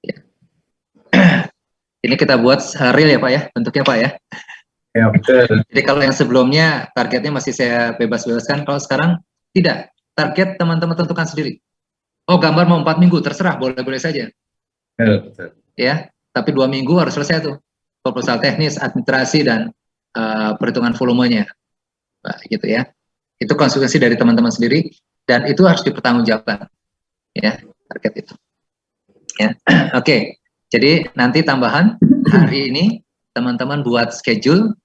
Ya. Ini kita buat real ya Pak ya, bentuknya Pak ya. Ya betul. Jadi kalau yang sebelumnya targetnya masih saya bebas-bebaskan, kalau sekarang tidak. Target teman-teman tentukan sendiri. Oh gambar mau 4 minggu, terserah, boleh-boleh saja. Betul. Ya, tapi 2 minggu harus selesai tuh. Proposal teknis, administrasi, dan perhitungan volumenya. Nah, gitu ya. Itu konsekuensi dari teman-teman sendiri, dan itu harus dipertanggungjawabkan. Ya, target itu. Ya, oke. Jadi nanti tambahan, hari ini teman-teman buat schedule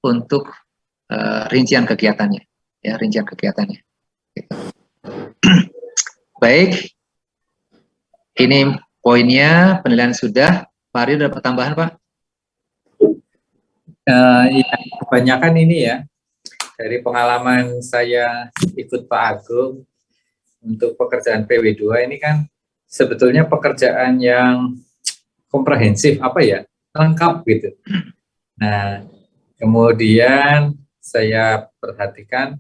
untuk rincian kegiatannya. Ya, rincian kegiatannya. Gitu. Baik, ini poinnya, penilaian sudah. Pak Aryo dapat tambahan, Pak? Ya, kebanyakan ini ya, dari pengalaman saya ikut Pak Agung untuk pekerjaan PW2 ini kan sebetulnya pekerjaan yang komprehensif, apa ya, lengkap gitu. Nah, kemudian saya perhatikan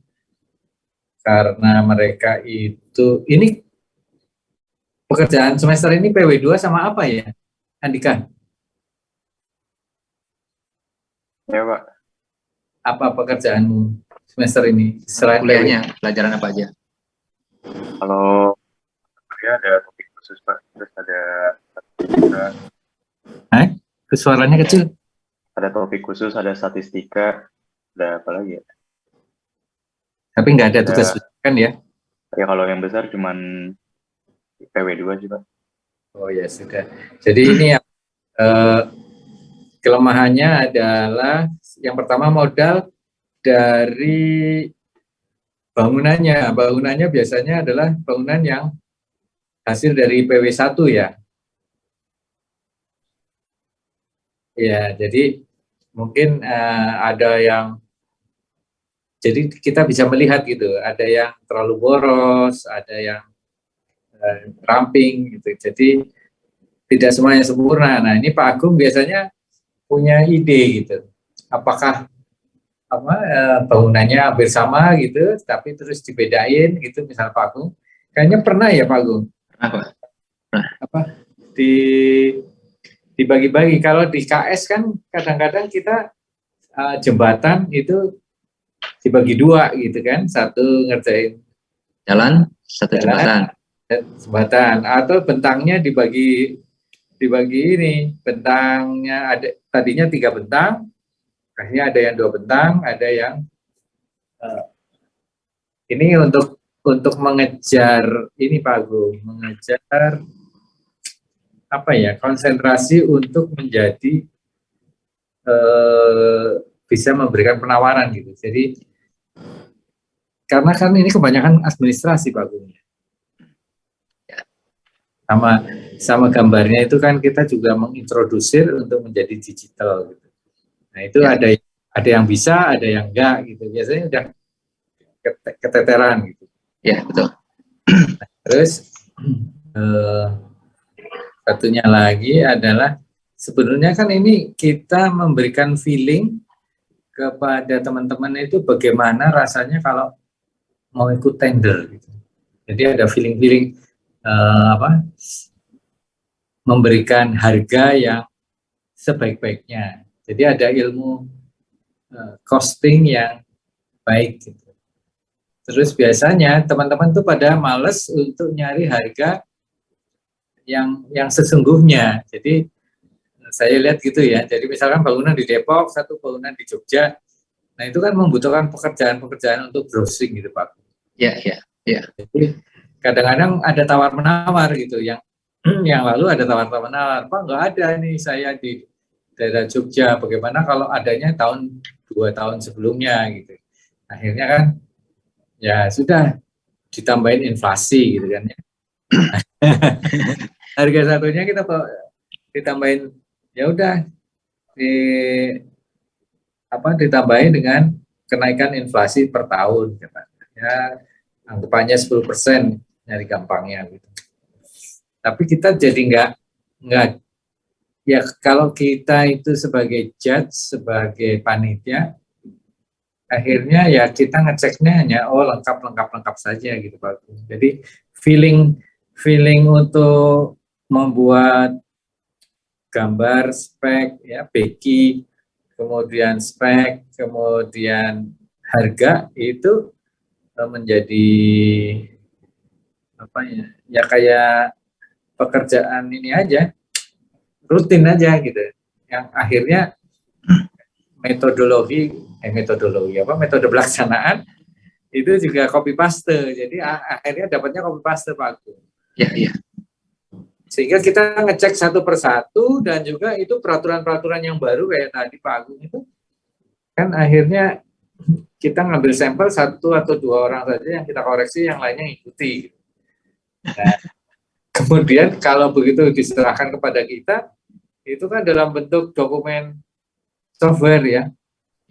karena mereka itu, ini pekerjaan semester ini PW2 sama apa ya, Andika? Ya Pak, Apa pekerjaanmu semester ini? Selain Kuliahnya, pelajaran apa aja? kalau kuliah ada topik khusus Pak, terus ada Suaranya kecil. ada topik khusus, ada statistika, ada apa lagi ya? Tapi nggak ada tugas kan ya? Ya kalau yang besar cuman PW2 sih Pak. Oh ya sudah. Jadi ini yang kelemahannya adalah yang pertama modal dari bangunannya. Bangunannya biasanya adalah bangunan yang hasil dari PW1 ya. Ya, jadi mungkin ada yang, jadi kita bisa melihat gitu, ada yang terlalu boros, ada yang ramping gitu. Jadi tidak semuanya sempurna. Nah, ini Pak Agung biasanya punya ide gitu. Apakah bangunannya hampir sama gitu, tapi terus dibedain gitu, misal Pak Agung. Kayaknya pernah ya Pak Agung? Apa? Di dibagi-bagi. Kalau di KS kan kadang-kadang kita jembatan itu dibagi dua gitu kan, satu ngerjain Jalan, satu jembatan. jembatan, atau bentangnya dibagi ini, bentangnya ada tadinya 3 bentang, akhirnya ada yang 2 bentang, ada yang ini untuk mengejar ini Pak Agung, mengejar apa ya, konsentrasi untuk menjadi bisa memberikan penawaran gitu. Jadi karena kan ini kebanyakan administrasi Pak Agung. Sama gambarnya itu kan kita juga mengintrodusir untuk menjadi digital gitu. Nah itu Ya. ada yang bisa, ada yang enggak gitu. Biasanya udah keteteran gitu. Ya, betul. Terus satunya lagi adalah sebenarnya kan ini kita memberikan feeling kepada teman-teman itu bagaimana rasanya kalau mau ikut tender gitu. Jadi ada feeling-feeling memberikan harga yang sebaik-baiknya. Jadi ada ilmu costing yang baik gitu. Terus biasanya teman-teman tuh pada males untuk nyari harga yang sesungguhnya. Jadi saya lihat gitu ya. Jadi misalkan bangunan di Depok, satu bangunan di Jogja. Nah itu kan membutuhkan pekerjaan-pekerjaan untuk browsing gitu Pak. Ya. Jadi kadang-kadang ada tawar-menawar gitu. Yang lalu ada tawar-menawar. Pak nggak ada nih saya di daerah Jogja. Bagaimana kalau adanya 2 tahun sebelumnya gitu. Akhirnya kan ya sudah ditambahin inflasi gitu kan ya. Harga satunya kita ditambahin, ya udah ditambahin dengan kenaikan inflasi per tahun ya, anggapannya 10% nyari gampangnya gitu. Tapi kita jadi nggak ya, kalau kita itu sebagai judge, sebagai panitia, akhirnya ya kita ngeceknya hanya lengkap saja gitu Pak. Jadi feeling untuk membuat gambar spek ya, beki, kemudian spek, kemudian harga itu menjadi apa ya kayak pekerjaan ini aja, rutin aja gitu, yang akhirnya metode pelaksanaan itu juga copy paste. Jadi akhirnya dapatnya copy paste Pak Agung. Ya. Sehingga kita ngecek satu persatu, dan juga itu peraturan-peraturan yang baru kayak tadi Pak Agung itu kan akhirnya kita ngambil sampel 1 atau 2 orang saja yang kita koreksi, yang lainnya ngikuti. Nah, kemudian kalau begitu diserahkan kepada kita, itu kan dalam bentuk dokumen software ya.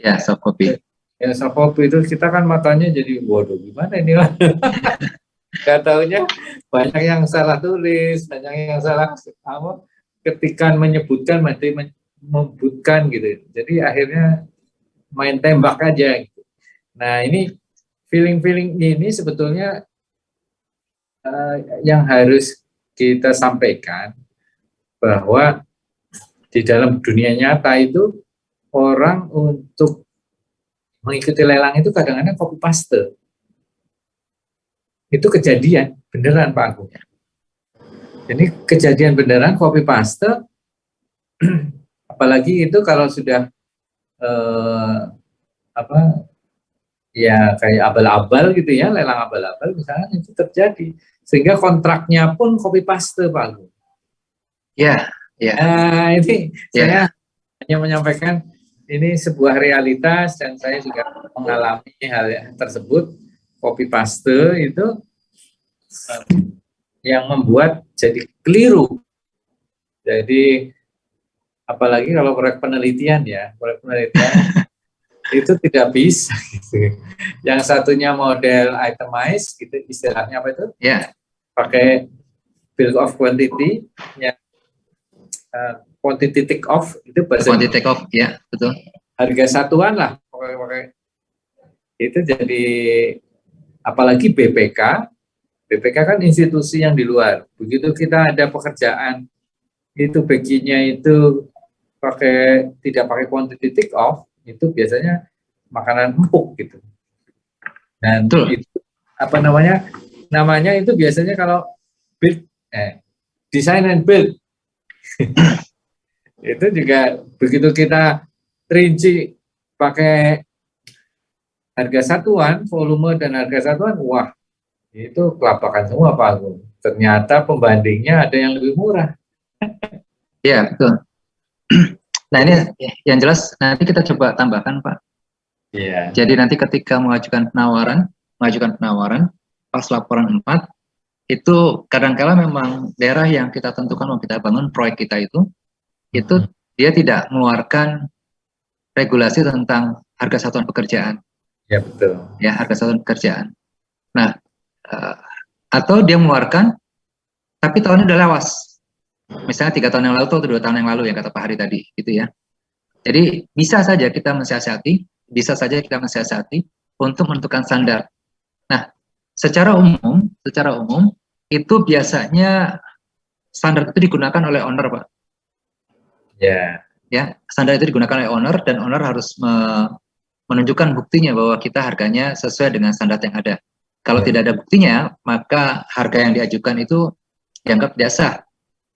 Ya, soft copy. Ya soft copy itu kita kan matanya jadi waduh gimana ini lah. Gak taunya banyak yang salah tulis, banyak yang salah apa ketikan menyebutkan mati menyebutkan gitu. Jadi akhirnya main tembak aja gitu. Nah, ini feeling-feeling ini sebetulnya yang harus kita sampaikan bahwa di dalam dunia nyata itu orang untuk mengikuti lelang itu kadang-kadang copy paste. Itu kejadian beneran Pak Agung. Ini kejadian beneran copy paste, apalagi itu kalau sudah apa ya kayak abal-abal gitu ya, lelang abal-abal misalnya itu terjadi, sehingga kontraknya pun copy paste Pak Agung. Ya, ya. Nah, ini Ya. saya hanya menyampaikan ini sebuah realitas dan saya juga mengalami hal tersebut. Copy paste itu yang membuat jadi keliru. Jadi apalagi kalau proyek penelitian ya, proyek penelitian itu tidak bisa. Gitu. Yang satunya model itemized, gitu istilahnya apa itu? Ya. Pakai bill of quantity, yang quantity take off itu bahasa Quantity take off, ya betul. harga satuan lah, pakai itu jadi apalagi BPK. BPK kan institusi yang di luar. Begitu kita ada pekerjaan itu baginya itu tidak pakai quantity take off, itu biasanya makanan empuk gitu. Dan Betul. itu apa namanya? Namanya itu biasanya kalau build design and build. Itu juga begitu kita rinci pakai harga satuan, volume dan harga satuan, wah itu kelapakan semua Pak Agung. Ternyata pembandingnya ada yang lebih murah. Ya, betul. Nah, ini yang jelas nanti kita coba tambahkan, Pak. Iya. Jadi nanti ketika mengajukan penawaran, pas laporan 4, itu kadang-kala memang daerah yang kita tentukan mau kita bangun proyek kita itu dia tidak mengeluarkan regulasi tentang harga satuan pekerjaan. Ya, betul. Ya, harga satuan pekerjaan. Nah, atau dia mengeluarkan, tapi tahunnya udah lawas. Misalnya 3 tahun yang lalu atau 2 tahun yang lalu yang kata Pak Hari tadi, gitu ya. Jadi bisa saja kita mensiasati untuk menentukan standar. Nah, secara umum itu biasanya standar itu digunakan oleh owner, Pak. Ya. Ya, standar itu digunakan oleh owner dan owner harus menunjukkan buktinya bahwa kita harganya sesuai dengan standar yang ada. Kalau tidak ada buktinya, maka harga yang diajukan itu dianggap tidak sah.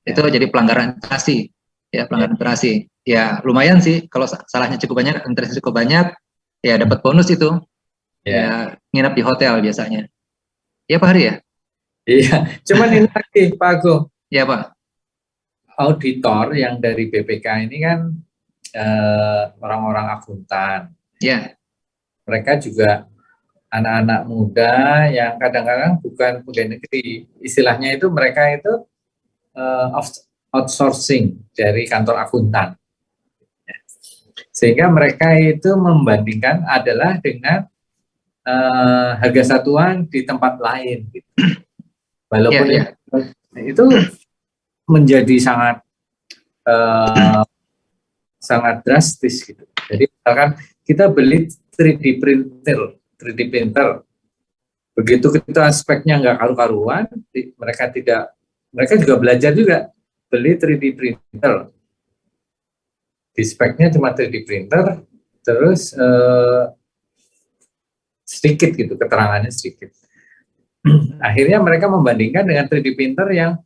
Itu jadi pelanggaran interasi. Ya, pelanggaran interasi. Ya, lumayan sih kalau salahnya cukup banyak, interasi cukup banyak, ya dapat bonus itu. Ya, nginap di hotel biasanya. Ya, Pak Hari ya? Iya, cuman ini lagi Pak Agung. Ya, Pak. Auditor yang dari BPK ini kan orang-orang akuntan. Ya. Mereka juga anak-anak muda yang kadang-kadang bukan pegawai negeri. Istilahnya itu mereka itu outsourcing dari kantor akuntan. Sehingga mereka itu membandingkan adalah dengan harga satuan di tempat lain. Gitu. Walaupun itu menjadi sangat drastis gitu. Jadi misalkan kita beli 3D printer, begitu kita speknya nggak karu-karuan, mereka juga belajar juga beli 3D printer, di speknya cuma 3D printer, terus sedikit gitu, keterangannya sedikit. Akhirnya mereka membandingkan dengan 3D printer yang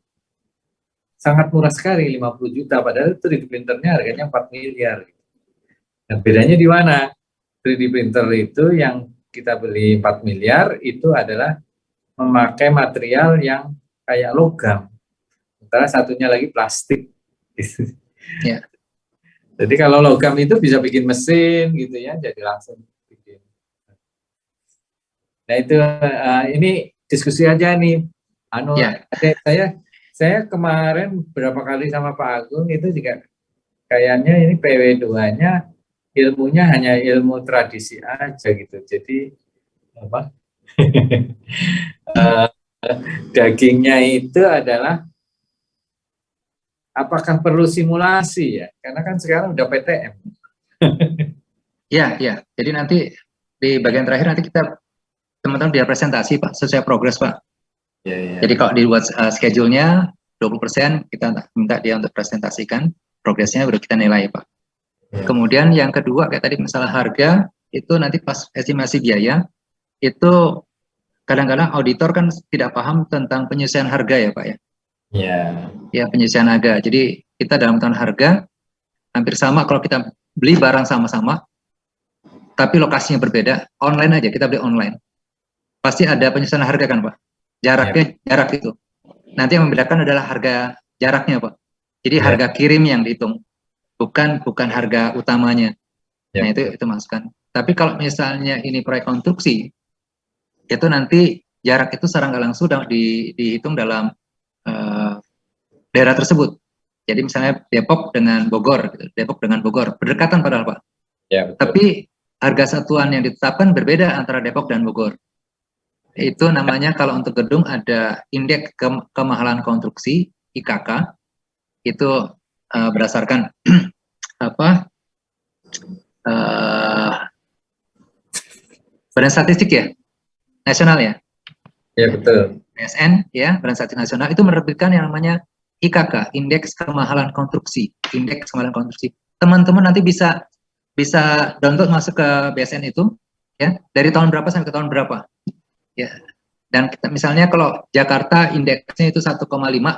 sangat murah sekali, 50 juta, padahal 3D printernya harganya 4 miliar. Nah, bedanya di mana? 3D printer itu yang kita beli 4 miliar itu adalah memakai material yang kayak logam. Sementara satunya lagi plastik. Ya. Jadi kalau logam itu bisa bikin mesin gitu ya, jadi langsung bikin. Nah itu ini diskusi aja nih. Ya. Adik saya kemarin berapa kali sama Pak Agung itu juga kayaknya ini PW2-nya ilmunya hanya ilmu tradisi aja gitu. Jadi apa? Eh, dagingnya itu adalah apakah perlu simulasi ya? Karena kan sekarang udah PTM. Ya. Jadi nanti di bagian terakhir nanti kita teman-teman biar presentasi Pak, sesuai progres Pak. Ya. Jadi kalau dibuat schedule-nya 20% kita minta dia untuk presentasikan progresnya, baru kita nilai Pak. Ya. Kemudian yang kedua kayak tadi masalah harga, itu nanti pas estimasi biaya, itu kadang-kadang auditor kan tidak paham tentang penyelesaian harga ya Pak ya. Ya, penyelesaian harga. Jadi kita dalam menentukan harga hampir sama kalau kita beli barang sama-sama, tapi lokasinya berbeda, online aja, kita beli online. Pasti ada penyelesaian harga kan Pak? Jarak itu. Nanti yang membedakan adalah harga jaraknya Pak. Jadi harga kirim yang dihitung, bukan harga utamanya. Nah itu masukan. Tapi kalau misalnya ini proyek konstruksi, itu nanti jarak itu secara nggak langsung dihitung dalam daerah tersebut. Jadi misalnya Depok dengan Bogor, Depok dengan Bogor, berdekatan padahal Pak. Ya, betul. Tapi harga satuan yang ditetapkan berbeda antara Depok dan Bogor. Itu namanya kalau untuk gedung ada indeks kemahalan konstruksi IKK, itu berdasarkan Badan Statistik ya, nasional ya. Ya betul. BSN ya, Badan Statistik Nasional itu menerbitkan yang namanya IKK, indeks kemahalan konstruksi, indeks kemahalan konstruksi. Teman-teman nanti bisa download masuk ke BSN itu ya, dari tahun berapa sampai ke tahun berapa. Ya. Dan kita, misalnya kalau Jakarta indeksnya itu 1,5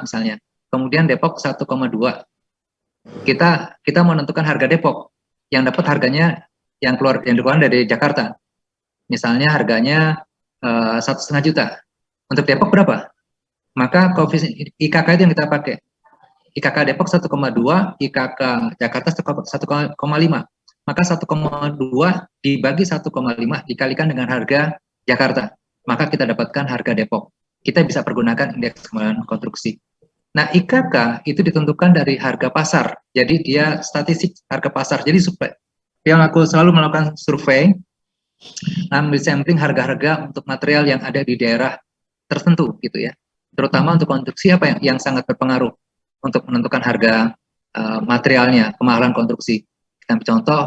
misalnya, kemudian Depok 1,2. Kita menentukan harga Depok yang dapat harganya yang dikeluarkan dari Jakarta. Misalnya harganya 1,5 juta. Untuk Depok berapa? Maka koefisien IKK itu yang kita pakai. IKK Depok 1,2, IKK Jakarta 1,5. Maka 1,2 dibagi 1,5 dikalikan dengan harga Jakarta. Maka kita dapatkan harga Depok. Kita bisa pergunakan indeks kemahalan konstruksi. Nah, IKK itu ditentukan dari harga pasar. Jadi dia statistik harga pasar. Jadi yang aku selalu melakukan survei, ambil sampling harga-harga untuk material yang ada di daerah tertentu gitu ya. Terutama untuk konstruksi apa yang sangat berpengaruh untuk menentukan harga materialnya, kemahalan konstruksi. Kita ambil contoh,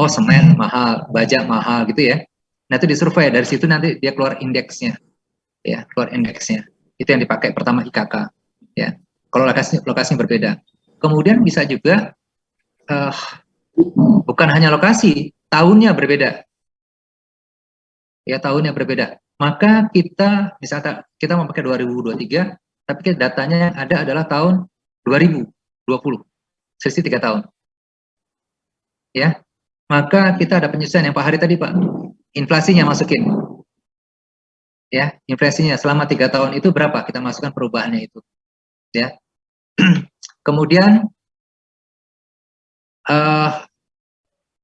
semen mahal, baja mahal gitu ya. Nah itu disurvei, dari situ nanti dia keluar indeksnya, ya keluar indeksnya. Itu yang dipakai pertama IKK, ya. Kalau lokasinya berbeda. Kemudian bisa juga bukan hanya lokasi, tahunnya berbeda. Ya tahunnya berbeda. Maka kita misalnya kita mau pakai 2023, tapi datanya yang ada adalah tahun 2020, selisih 3 tahun. Ya, maka kita ada penyesuaian yang Pak Hari tadi Pak. Inflasinya masukin, ya inflasinya selama 3 tahun itu berapa kita masukkan perubahannya itu, ya. Kemudian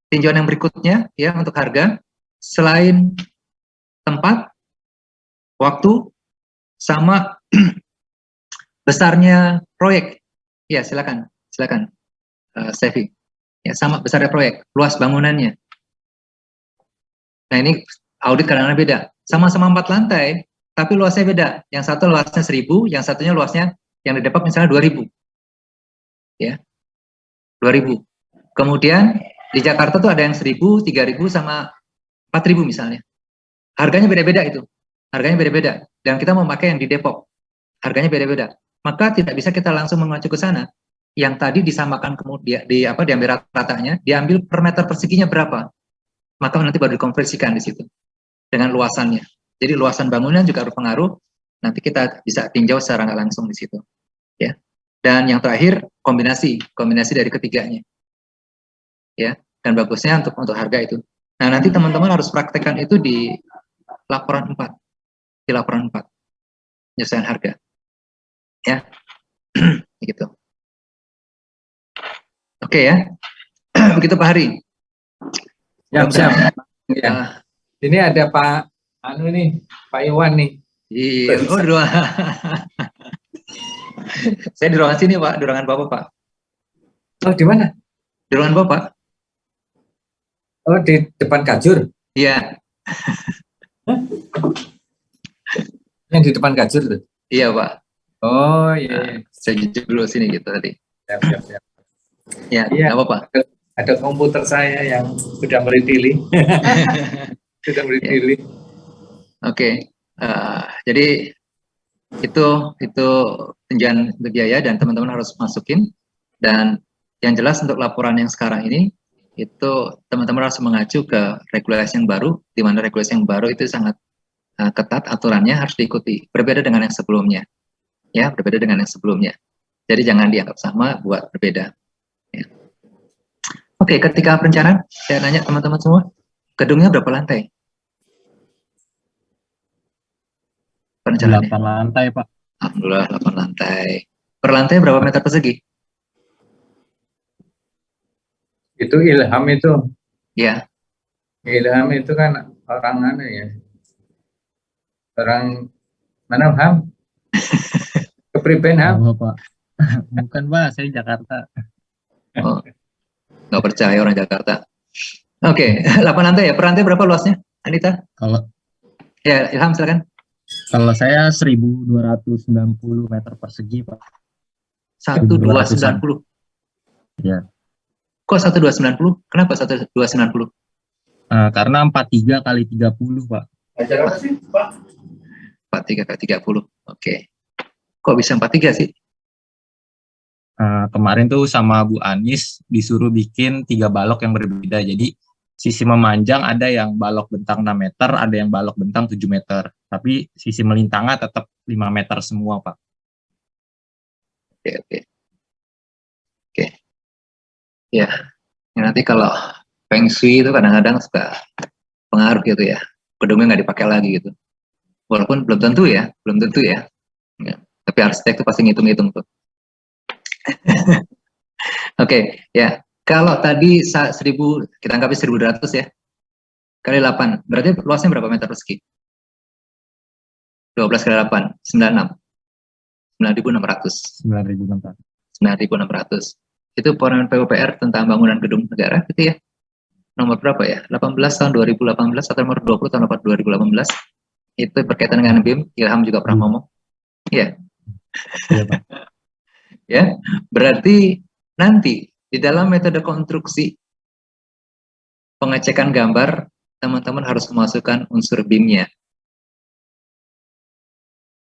tinjauan yang berikutnya ya untuk harga selain tempat, waktu, sama besarnya proyek, ya silakan Stevi, ya sama besarnya proyek, luas bangunannya. Nah ini audit kadang-kadang beda. Sama-sama 4 lantai, tapi luasnya beda. Yang satu luasnya 1000, yang satunya luasnya yang di Depok misalnya 2000. Ya, 2000. Kemudian di Jakarta tuh ada yang 1000, 3000 sama 4000 misalnya. Harganya beda-beda itu. Harganya beda-beda. Dan kita mau pakai yang di Depok. Harganya beda-beda. Maka tidak bisa kita langsung mengacu ke sana. Yang tadi disamakan kemudian diambil ratanya, diambil per meter perseginya berapa. Maka nanti baru dikonversikan di situ dengan luasannya. Jadi luasan bangunan juga berpengaruh. Nanti kita bisa tinjau secara nggak langsung di situ, ya. Dan yang terakhir kombinasi dari ketiganya, ya. Dan bagusnya untuk harga itu. Nah nanti teman-teman harus praktekkan itu di laporan 4, penyesuaian harga, ya. Gitu. Oke ya. Begitu Pak Hari. Siap. Ya. Ini ada Pak Iwan nih. Iya, oh di ruangan. Saya di ruangan sini Pak, di ruangan Bapak Pak. Oh, di mana? Di ruangan Bapak. Oh, di depan Kajur. Iya, Yang di depan Kajur tuh. iya Pak. Oh, iya. Saya jujur dulu sini gitu tadi. Siap, siap, siap. Ya, Iya. nggak apa-apa. Ada komputer saya yang sudah meritili. Sudah meritili. Oke. Jadi itu tunjangan untuk biaya dan teman-teman harus masukin. Dan yang jelas untuk laporan yang sekarang ini itu teman-teman harus mengacu ke regulasi yang baru, di mana regulasi yang baru itu sangat ketat aturannya harus diikuti, berbeda dengan yang sebelumnya, ya berbeda dengan yang sebelumnya. Jadi jangan dianggap sama, buat berbeda. Ya. Oke, ketika perencanaan, saya nanya teman-teman semua, gedungnya berapa lantai? Perencanaannya? 8 lantai, Pak. Alhamdulillah 8 lantai. Per lantai berapa meter persegi? Itu Ilham itu. Ya. Ilham itu kan orang mana ya? Orang mana, Ham? Kepriben, Ham? Oh, Pak. Bukan, Pak. Saya Jakarta. Oh, nggak percaya orang Jakarta. Oke, 8 lantai ya. Per lantai berapa luasnya, Anita? Kalau Ya, Ilham silakan. saya 1.290 meter persegi, Pak. 1290. Ya. Kok 1290? Kenapa 1290? Karena 43 kali 30, Pak. Ajar apa sih, Pak? 43 kali 30. Oke. Kok bisa 43 sih? Kemarin tuh sama Bu Anis disuruh bikin 3 balok yang berbeda. Jadi sisi memanjang ada yang balok bentang 6 meter, ada yang balok bentang 7 meter. Tapi sisi melintangnya tetap 5 meter semua, Pak. Oke. Ya, nanti kalau Feng Shui itu kadang-kadang suka pengaruh gitu ya. Gedungnya nggak dipakai lagi gitu. Walaupun belum tentu ya. Ya. Tapi arsitek itu pasti ngitung-ngitung tuh. Oke, ya. Kalau tadi 1000, kita anggap 1.200 ya. Kali 8, berarti luasnya berapa meter persegi? 12 kali 8, 96. 9.600. 9.600. 9.600. Itu Permen PUPR tentang bangunan gedung negara gitu ya. Nomor berapa ya? 18 tahun 2018 atau nomor 20 tahun 2018. Itu berkaitan dengan BIM. Ilham juga pernah ngomong. Ya. Iya, Pak. Ya. Berarti nanti di dalam metode konstruksi pengecekan gambar, teman-teman harus memasukkan unsur BIM-nya.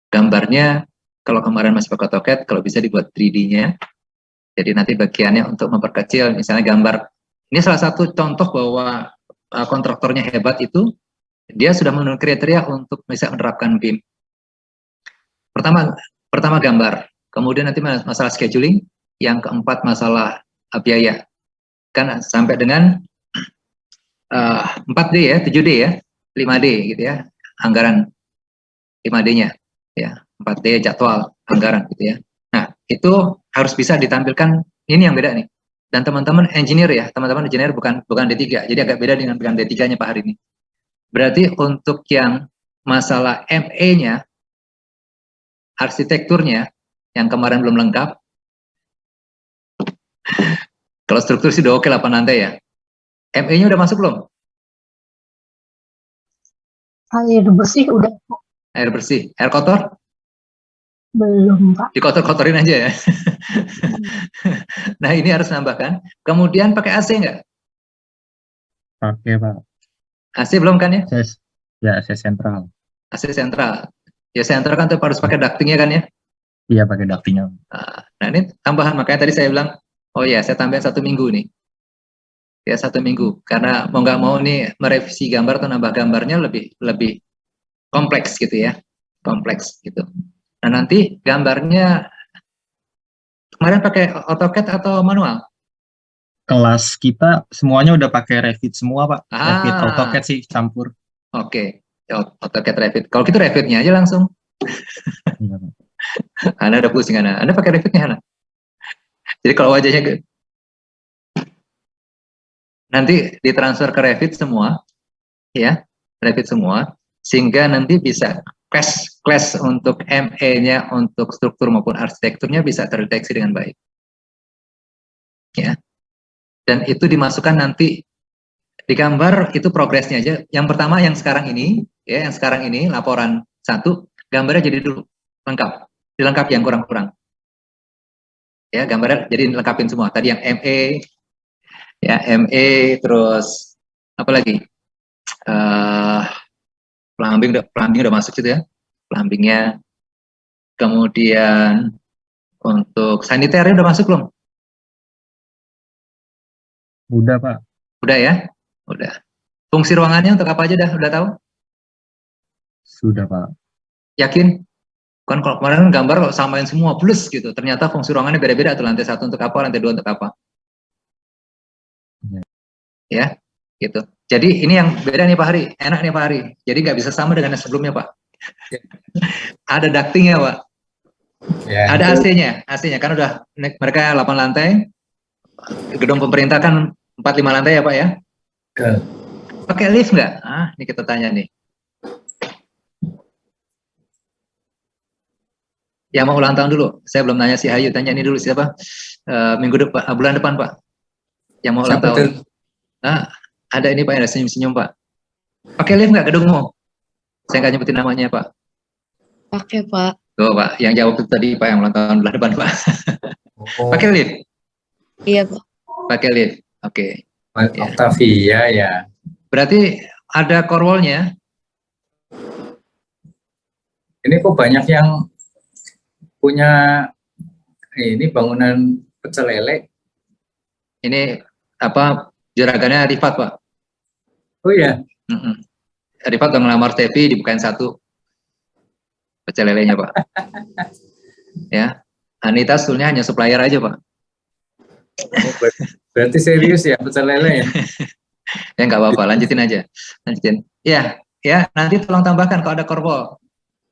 Gambarnya kalau kemarin masih pakai AutoCAD, kalau bisa dibuat 3D-nya. Jadi nanti bagiannya untuk memperkecil, misalnya gambar. Ini salah satu contoh bahwa kontraktornya hebat itu, dia sudah memenuhi kriteria untuk bisa menerapkan BIM. Pertama gambar, kemudian nanti masalah scheduling, yang keempat masalah biaya. Kan sampai dengan 4D ya, 7D ya, 5D gitu ya, anggaran 5D-nya. Ya, 4D jadwal, anggaran gitu ya. Nah, itu harus bisa ditampilkan, ini yang beda nih. Dan teman-teman engineer ya, teman-teman engineer bukan D3, jadi agak beda dengan D3-nya Pak hari ini. Berarti untuk yang masalah ME-nya, arsitekturnya, yang kemarin belum lengkap, kalau struktur sih udah oke 8 lantai ya. ME-nya udah masuk belum? Air bersih udah, Pak. Air bersih, air kotor? Belum, Pak. Dikotor-kotorin aja ya. Nah ini harus nambahkan. Kemudian pakai AC nggak? Pakai, Pak. AC belum kan ya? AC sentral. AC sentral. Ya sentral kan tuh harus pakai ductingnya kan ya? Iya, pakai ductingnya. Nah ini tambahan, makanya tadi saya bilang, oh ya saya tambahin 1 minggu nih. Ya 1 minggu, karena mau nggak mau nih merevisi gambar atau nambah gambarnya lebih kompleks gitu ya. Kompleks gitu. Nah nanti gambarnya kemarin pakai AutoCAD atau manual? Kelas kita semuanya udah pakai Revit semua, Pak. Revit AutoCAD sih campur. Oke. AutoCAD Revit. Kalau gitu Revitnya aja langsung. Iya, Pak. Anda udah pusing Anda pakai Revitnya Anda. Jadi kalau wajahnya nanti ditransfer ke Revit semua, ya, Revit semua, sehingga nanti bisa class untuk ME-nya, untuk struktur maupun arsitekturnya bisa terdeteksi dengan baik. Ya. Dan itu dimasukkan nanti di gambar, itu progresnya aja. Yang pertama yang sekarang ini, ya, yang sekarang ini laporan 1, gambarnya jadi dulu lengkap, dilengkapi yang kurang-kurang. Ya, gambarnya jadi lengkapin semua. Tadi yang ME, ya ME, terus apa lagi? Plumbing udah masuk gitu ya, plumbingnya. Kemudian untuk saniternya udah masuk belum? Udah, Pak. Udah ya, udah. Fungsi ruangannya untuk apa aja udah tahu? Sudah, Pak. Yakin? Kan kalau kemarin gambar kok samain semua plus gitu, ternyata fungsi ruangannya beda-beda tuh, lantai 1 untuk apa, lantai 2 untuk apa. Ya, gitu. Jadi ini yang beda nih Pak Hari, enak nih Pak Hari. Jadi nggak bisa sama dengan yang sebelumnya Pak. Ada ductingnya Pak. Ya, Ada AC-nya kan udah mereka 8 lantai. Gedung pemerintah kan 4-5 lantai ya Pak ya. Pakai lift nggak? Ini kita tanya nih. Yang mau ulang tahun dulu, saya belum nanya si Hayu, tanya ini dulu siapa? Bulan depan Pak. Yang mau ulang tahun. Ada ini Pak, ada senyum-senyum Pak. Pakai lift nggak gedungmu? Saya nggak nyebutin namanya Pak. Pakai Pak. Tuh Pak, yang jawab itu tadi Pak, yang ulang tahun bulan depan Pak. Pakai lift? Iya Pak. Pakai lift, oke. Octavia ya. Berarti ada core wall-nya. Ini kok banyak yang punya ini bangunan pecel lele. Ini apa, juragannya Rifat Pak. Oh ya. Rifat udah ngelamar Tevi, dibukain 1 pecel lelenya Pak. Ya, Anita sebetulnya hanya supplier aja Pak. Berarti serius ya pecel lele ya? Ya nggak apa-apa, lanjutin aja. Lanjutin. Ya, nanti tolong tambahkan kalau ada core wall.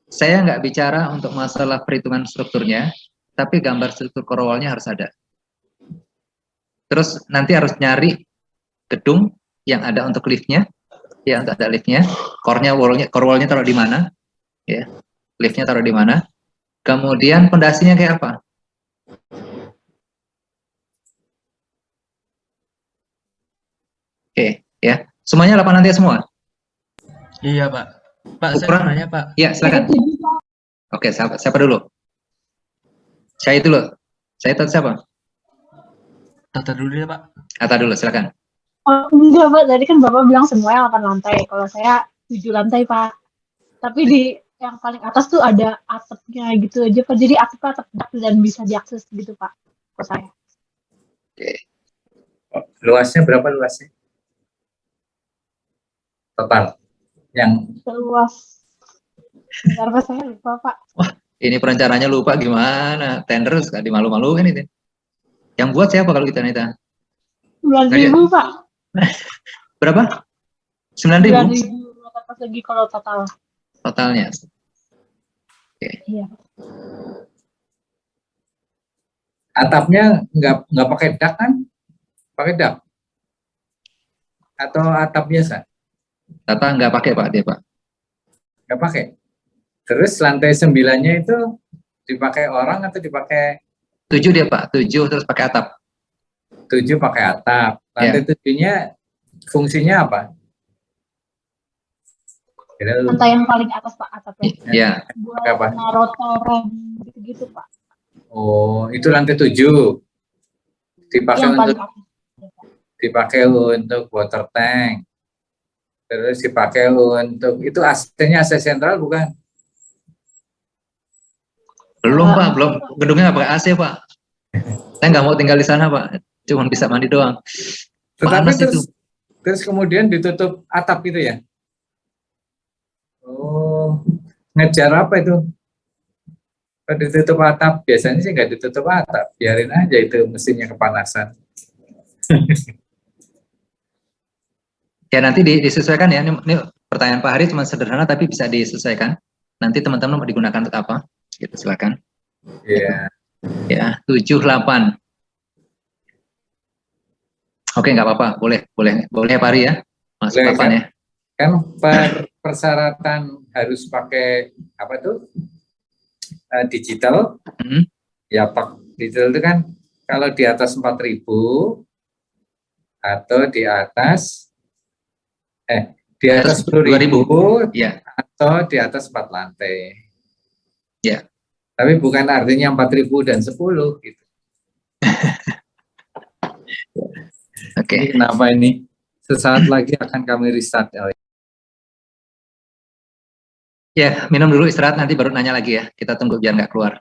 Saya nggak bicara untuk masalah perhitungan strukturnya, tapi gambar struktur core wall-nya harus ada. Terus nanti harus nyari gedung yang ada untuk liftnya, ya untuk ada liftnya, core wall-nya taruh di mana, ya, liftnya taruh di mana, kemudian pondasinya kayak apa. Oke, ya, semuanya 8 lantai semua. Iya Pak. Pak, Ukuran? saya nanya Pak. Iya, silakan. Oke, siapa dulu? Saya dulu. Saya siapa? Tata dulu ya Pak. Atta dulu, silakan. Oh, enggak Pak, tadi kan Bapak bilang semuanya 8 lantai. Kalau saya 7 lantai Pak. Tapi di yang paling atas tuh ada atapnya gitu aja Pak. Jadi atap dan bisa diakses gitu Pak. Ke saya. Oke. Luasnya berapa luasnya? Total. Yang Luas. Bentar Pak, saya lupa Pak. Wah, ini perencananya lupa gimana? Tender nggak dimalu-maluin ini. Yang buat siapa kalau kita Nita? 9.000 Pak. Berapa? 9.000? 9.000 meter persegi kalau total. Totalnya. Iya. atapnya nggak pakai dak kan? Pakai dak? Atau atap biasa? Tata nggak pakai Pak, dia Pak. Nggak pakai. Terus lantai 9-nya itu dipakai orang atau dipakai? 7 dia Pak, 7 terus pakai atap. 7 pakai atap. Lantai 7-nya fungsinya apa? Lantai yang paling atas Pak, atapnya. Iya. Buat apa? naruh toren gitu-gitu Pak. Oh, itu lantai 7. Dipakai Yang untuk paling atas. dipakai untuk water tank. Terus dipakai untuk itu AC-nya AC sentral bukan? Belum Pak, belum. Gedungnya nggak pakai AC Pak. Saya nggak mau tinggal di sana Pak, cuma bisa mandi doang. Tetapi Panas itu. terus kemudian ditutup atap itu ya? Oh, ngejar apa itu? Kalau ditutup atap, biasanya sih nggak ditutup atap, biarin aja itu mesinnya kepanasan. Ya nanti disesuaikan ya. Ini pertanyaan Pak Hari cuma sederhana tapi bisa disesuaikan. Nanti teman-teman mau digunakan untuk apa? Gitu, silakan. Iya. Ya, 7, 8. Oke, nggak apa-apa. Boleh Pak Hari ya. Masuk Boleh, 8 ya. Kan persyaratan harus pakai apa tuh digital, ya Pak, digital itu kan kalau di atas 4.000 atau di atas 10.000 ya. atau di atas 4 lantai. Ya. Tapi bukan artinya 4.000 dan 10 gitu. Oke. Ini kenapa ini? Sesaat lagi akan kami restart. Ya, minum dulu istirahat nanti baru nanya lagi ya. Kita tunggu biar nggak keluar.